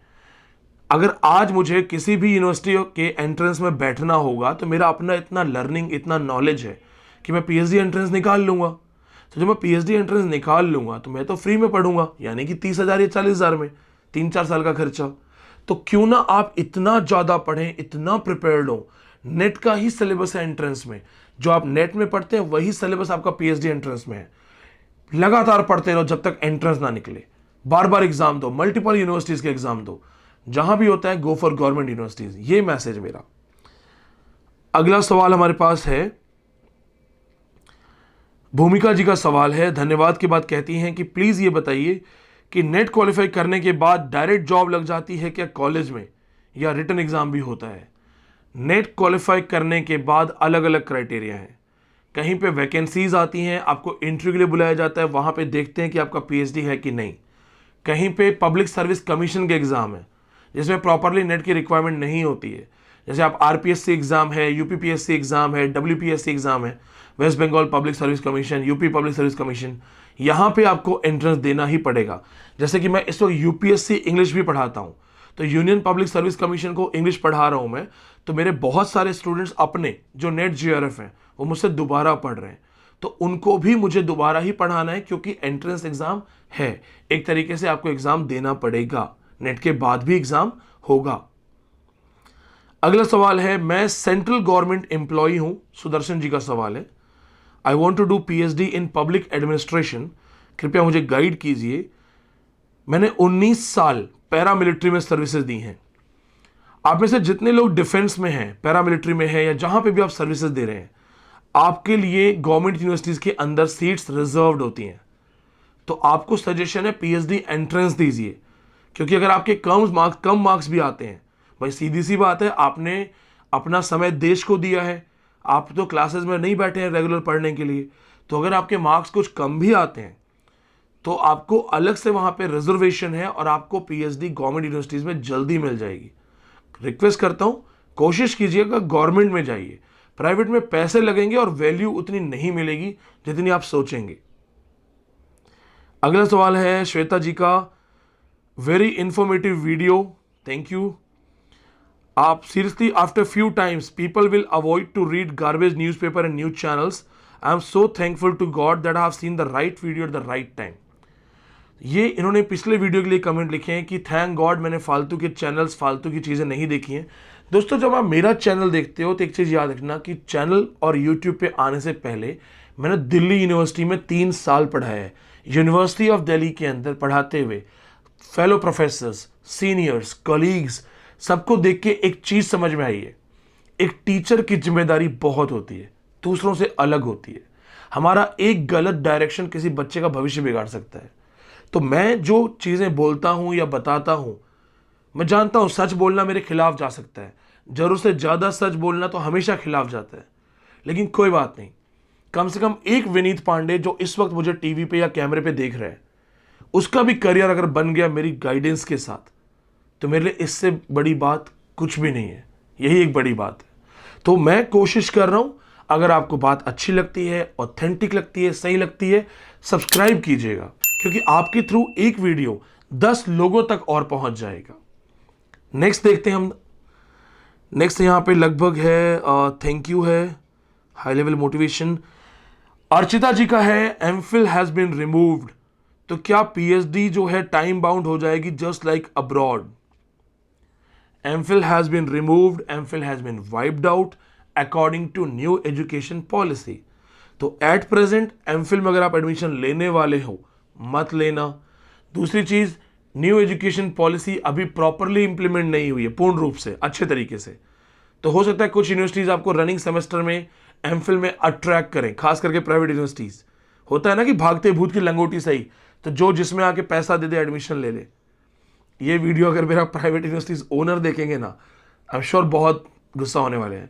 अगर आज मुझे किसी भी यूनिवर्सिटी के एंट्रेंस में बैठना होगा तो मेरा अपना इतना लर्निंग, इतना नॉलेज है कि मैं पीएचडी एंट्रेंस निकाल लूंगा। तो जब मैं पीएचडी एंट्रेंस निकाल लूंगा तो मैं तो फ्री में पढ़ूंगा, यानी कि 30,000 या 40,000 में 3-4 साल का खर्चा। तो क्यों ना आप इतना ज्यादा पढ़ें, इतना प्रिपेयर्ड हो। नेट का ही सिलेबस है एंट्रेंस में, जो आप नेट में पढ़ते हैं वही सिलेबस आपका पीएचडी एंट्रेंस में है। लगातार पढ़ते रहो जब तक एंट्रेंस ना निकले। बार बार एग्जाम दो, मल्टीपल यूनिवर्सिटीज के एग्जाम दो, जहां भी होता है गो फॉर गवर्नमेंट यूनिवर्सिटीज, ये मैसेज मेरा। अगला सवाल हमारे पास है, भूमिका जी का सवाल है, धन्यवाद के बाद कहती हैं कि प्लीज ये बताइए कि नेट क्वालिफाई करने के बाद डायरेक्ट जॉब लग जाती है क्या कॉलेज में, या रिटन एग्ज़ाम भी होता है? नेट क्वालिफाई करने के बाद अलग अलग क्राइटेरिया हैं। कहीं पे वैकेंसीज आती हैं, आपको इंटरव्यू के लिए बुलाया जाता है, वहाँ पे देखते हैं कि आपका पीएचडी है कि नहीं। कहीं पे पब्लिक सर्विस कमीशन के एग्ज़ाम है जिसमें प्रॉपरली नेट की रिक्वायरमेंट नहीं होती है। जैसे आप आरपीएससी एग्ज़ाम है, यूपीपीएससी एग्ज़ाम है, डब्ल्यूपीएससी एग्ज़ाम है, West Bengal Public Service Commission, UP Public Service Commission, यहाँ पे आपको एंट्रेंस देना ही पड़ेगा। जैसे कि मैं इस वक्त यूपीएससी इंग्लिश भी पढ़ाता हूँ, तो यूनियन पब्लिक सर्विस कमीशन को इंग्लिश पढ़ा रहा हूँ मैं, तो मेरे बहुत सारे स्टूडेंट्स अपने जो नेट जेआरएफ हैं वो मुझसे दोबारा पढ़ रहे हैं, तो उनको भी मुझे दोबारा ही पढ़ाना है क्योंकि एंट्रेंस एग्ज़ाम है। एक तरीके से आपको एग्ज़ाम देना पड़ेगा, नेट के बाद भी एग्ज़ाम होगा। अगला सवाल है, मैं सेंट्रल गवर्नमेंट एम्प्लॉई हूं, सुदर्शन जी का सवाल है। I want to do PhD in public administration, कृपया मुझे गाइड कीजिए। मैंने 19 साल पैरामिलिट्री में सर्विसेज दी हैं। आप में से जितने लोग डिफेंस में हैं, पैरामिलिट्री में हैं, या जहां पे भी आप सर्विसेज दे रहे हैं, आपके लिए गवर्नमेंट यूनिवर्सिटीज के अंदर सीट्स रिजर्व्ड होती हैं। तो आपको सजेशन है पीएचडी एंट्रेंस दीजिए, क्योंकि अगर आपके कम मार्क्स भी आते हैं, भाई सीधी सी बात है, आपने अपना समय देश को दिया है, आप तो क्लासेस में नहीं बैठे हैं रेगुलर पढ़ने के लिए, तो अगर आपके मार्क्स कुछ कम भी आते हैं तो आपको अलग से वहां पे रिजर्वेशन है और आपको पीएचडी गवर्नमेंट यूनिवर्सिटीज में जल्दी मिल जाएगी। रिक्वेस्ट करता हूं, कोशिश कीजिएगा गवर्नमेंट में जाइए। प्राइवेट में पैसे लगेंगे और वैल्यू उतनी नहीं मिलेगी जितनी आप सोचेंगे। अगला सवाल है श्वेता जी का, very informative video, thank you. आप seriously after few times people will avoid to read garbage newspaper and news channels. I am so thankful to God that I have seen the right video at the right time. ये इन्होंने पिछले video के लिए comment लिखे हैं कि thank God मैंने फालतू के चैनल्स, फालतू की चीज़ें नहीं देखी हैं। दोस्तों, जब आप मेरा चैनल देखते हो तो एक चीज़ याद रखना कि चैनल और यूट्यूब पे आने से पहले मैंने दिल्ली यूनिवर्सिटी में 3 साल पढ़ाया है। यूनिवर्सिटी ऑफ दिल्ली के अंदर पढ़ाते हुए फेलो प्रोफेसर्स, सीनियर्स, कलीग्स, सबको देख के एक चीज़ समझ में आई है, एक टीचर की जिम्मेदारी बहुत होती है, दूसरों से अलग होती है। हमारा एक गलत डायरेक्शन किसी बच्चे का भविष्य बिगाड़ सकता है। तो मैं जो चीज़ें बोलता हूं या बताता हूं, मैं जानता हूं सच बोलना मेरे खिलाफ जा सकता है, जरूर से ज़्यादा सच बोलना तो हमेशा खिलाफ जाता है, लेकिन कोई बात नहीं। कम से कम एक विनीत पांडे जो इस वक्त मुझे टीवी पे या कैमरे पे देख रहे हैं, उसका भी करियर अगर बन गया मेरी गाइडेंस के साथ, तो मेरे लिए इससे बड़ी बात कुछ भी नहीं है। यही एक बड़ी बात है। तो मैं कोशिश कर रहा हूं, अगर आपको बात अच्छी लगती है, ऑथेंटिक लगती है, सही लगती है, सब्सक्राइब कीजिएगा, क्योंकि आपके थ्रू एक वीडियो 10 लोगों तक और पहुंच जाएगा। नेक्स्ट देखते हैं हम। नेक्स्ट यहां पे लगभग है, थैंक यू है, हाई लेवल मोटिवेशन। अर्चिता जी का है, एमफिल हैज बीन रिमूव्ड, तो क्या पीएचडी जो है टाइम बाउंड हो जाएगी just like abroad? MPhil has been removed, MPhil has been wiped out according to new education policy. तो एट प्रेजेंट एमफिल में अगर आप एडमिशन लेने वाले हो, मत लेना। दूसरी चीज, न्यू एजुकेशन पॉलिसी अभी प्रॉपरली इंप्लीमेंट नहीं हुई है पूर्ण रूप से, अच्छे तरीके से। तो हो सकता है कुछ यूनिवर्सिटीज आपको रनिंग सेमेस्टर में एमफिल में अट्रैक्ट करें, खास करके प्राइवेट यूनिवर्सिटीज। होता है ना कि भागते भूत की लंगोटी सही, तो जो जिसमें आके पैसा दे दे एडमिशन ले ले। ये वीडियो अगर मेरा प्राइवेट यूनिवर्सिटीज ओनर देखेंगे ना, आई एम श्योर बहुत गुस्सा होने वाले हैं।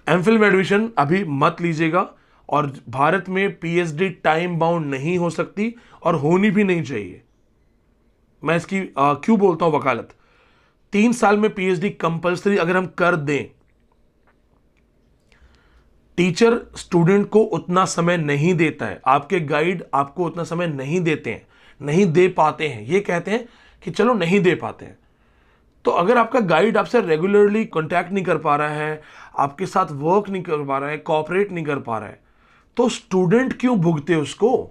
एमफिल में एडमिशन अभी मत लीजिएगा, और भारत में पीएचडी टाइम बाउंड नहीं हो सकती और होनी भी नहीं चाहिए। मैं इसकी क्यों बोलता हूं वकालत। 3 साल में पीएचडी कंपलसरी अगर हम कर दें, टीचर स्टूडेंट को उतना समय नहीं देता है, आपके गाइड आपको उतना समय नहीं देते हैं, नहीं दे पाते हैं, ये कहते हैं कि चलो नहीं दे पाते हैं। तो अगर आपका गाइड आपसे रेगुलरली कांटेक्ट नहीं कर पा रहा है, आपके साथ वर्क नहीं कर पा रहा है, कोऑपरेट नहीं कर पा रहा है, तो स्टूडेंट क्यों भुगते उसको?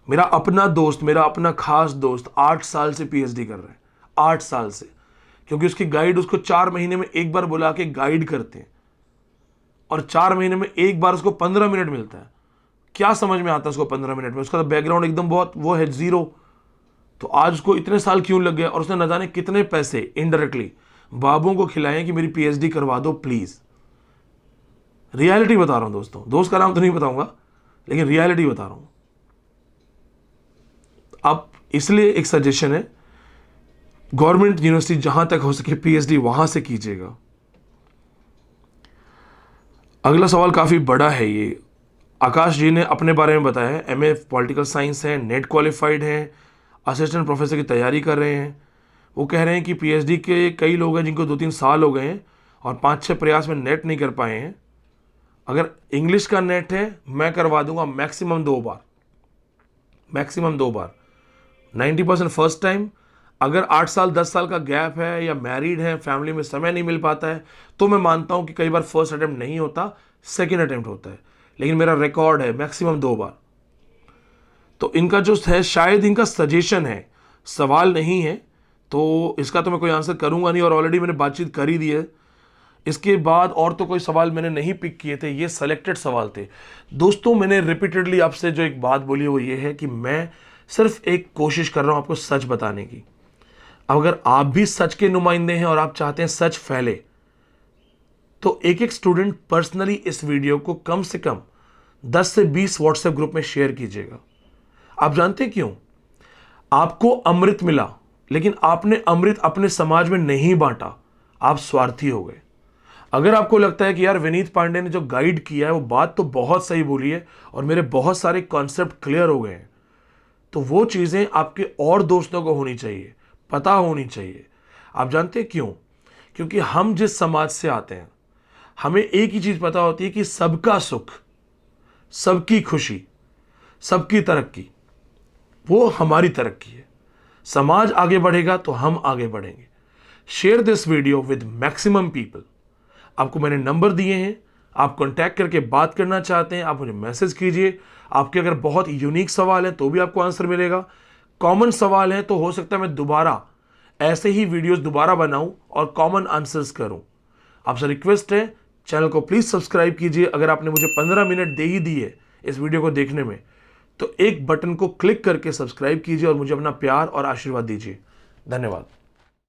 मेरा अपना दोस्त, मेरा अपना खास दोस्त 8 साल से पीएचडी कर रहा है, 8 साल से, क्योंकि उसकी गाइड उसको 4 महीने में एक बार बुला के गाइड करते हैं, और 4 महीने में एक बार उसको 15 मिनट मिलता है। क्या समझ में आता है उसको 15 मिनट में? उसका तो बैकग्राउंड एकदम बहुत वो है, जीरो। तो आज उसको इतने साल क्यों लग गया, और उसने न जाने कितने पैसे इनडायरेक्टली बाबुओं को खिलाए कि मेरी पीएचडी करवा दो प्लीज। रियलिटी बता रहा हूं दोस्तों, दोस्त का नाम तो नहीं बताऊंगा, लेकिन रियलिटी बता रहा हूं। अब इसलिए एक सजेशन है, गवर्नमेंट यूनिवर्सिटी जहां तक हो सके पीएचडी वहां से कीजिएगा। अगला सवाल काफ़ी बड़ा है ये। आकाश जी ने अपने बारे में बताया है, एमए पॉलिटिकल साइंस है, नेट क्वालिफाइड हैं, असिस्टेंट प्रोफेसर की तैयारी कर रहे हैं। वो कह रहे हैं कि पीएचडी के कई लोग हैं जिनको 2-3 साल हो गए हैं और 5-6 प्रयास में नेट नहीं कर पाए हैं। अगर इंग्लिश का नेट है मैं करवा दूंगा मैक्सिमम 2 बार, मैक्सिमम 2 बार, 90% फर्स्ट टाइम। अगर 8 साल 10 साल का गैप है या मैरिड है, फैमिली में समय नहीं मिल पाता है, तो मैं मानता हूं कि कई बार फर्स्ट अटेम्प्ट नहीं होता, सेकेंड अटेम्प्ट होता है, लेकिन मेरा रिकॉर्ड है मैक्सिमम 2 बार। तो इनका जो है शायद इनका सजेशन है, सवाल नहीं है, तो इसका तो मैं कोई आंसर करूंगा नहीं और ऑलरेडी मैंने बातचीत कर ही दी है। इसके बाद और तो कोई सवाल मैंने नहीं पिक किए थे, ये सेलेक्टेड सवाल थे। दोस्तों मैंने रिपीटेडली आपसे जो एक बात बोली वो ये है कि मैं सिर्फ एक कोशिश कर रहा हूं आपको सच बताने की। अगर आप भी सच के नुमाइंदे हैं और आप चाहते हैं सच फैले, तो एक एक स्टूडेंट पर्सनली इस वीडियो को कम से कम 10 से 20 व्हाट्सएप ग्रुप में शेयर कीजिएगा। आप जानते हैं क्यों? आपको अमृत मिला, लेकिन आपने अमृत अपने समाज में नहीं बांटा, आप स्वार्थी हो गए। अगर आपको लगता है कि यार विनीत पांडे ने जो गाइड किया है वो बात तो बहुत सही बोली है और मेरे बहुत सारे कॉन्सेप्ट क्लियर हो गए हैं, तो वो चीज़ें आपके और दोस्तों को होनी चाहिए, पता होनी चाहिए। आप जानते हैं क्यों? क्योंकि हम जिस समाज से आते हैं हमें एक ही चीज़ पता होती है कि सबका सुख, सबकी खुशी, सबकी तरक्की, वो हमारी तरक्की है। समाज आगे बढ़ेगा तो हम आगे बढ़ेंगे। Share this video with maximum people. आपको मैंने नंबर दिए हैं, आप कांटेक्ट करके बात करना चाहते हैं, आप मुझे मैसेज कीजिए। आपके अगर बहुत यूनिक सवाल है तो भी आपको आंसर मिलेगा। कॉमन सवाल है तो हो सकता है मैं दोबारा ऐसे ही वीडियोस दोबारा बनाऊं और कॉमन आंसर्स करूं। आपसे रिक्वेस्ट है, चैनल को प्लीज सब्सक्राइब कीजिए। अगर आपने मुझे 15 मिनट दे ही दिए इस वीडियो को देखने में, तो एक बटन को क्लिक करके सब्सक्राइब कीजिए और मुझे अपना प्यार और आशीर्वाद दीजिए। धन्यवाद।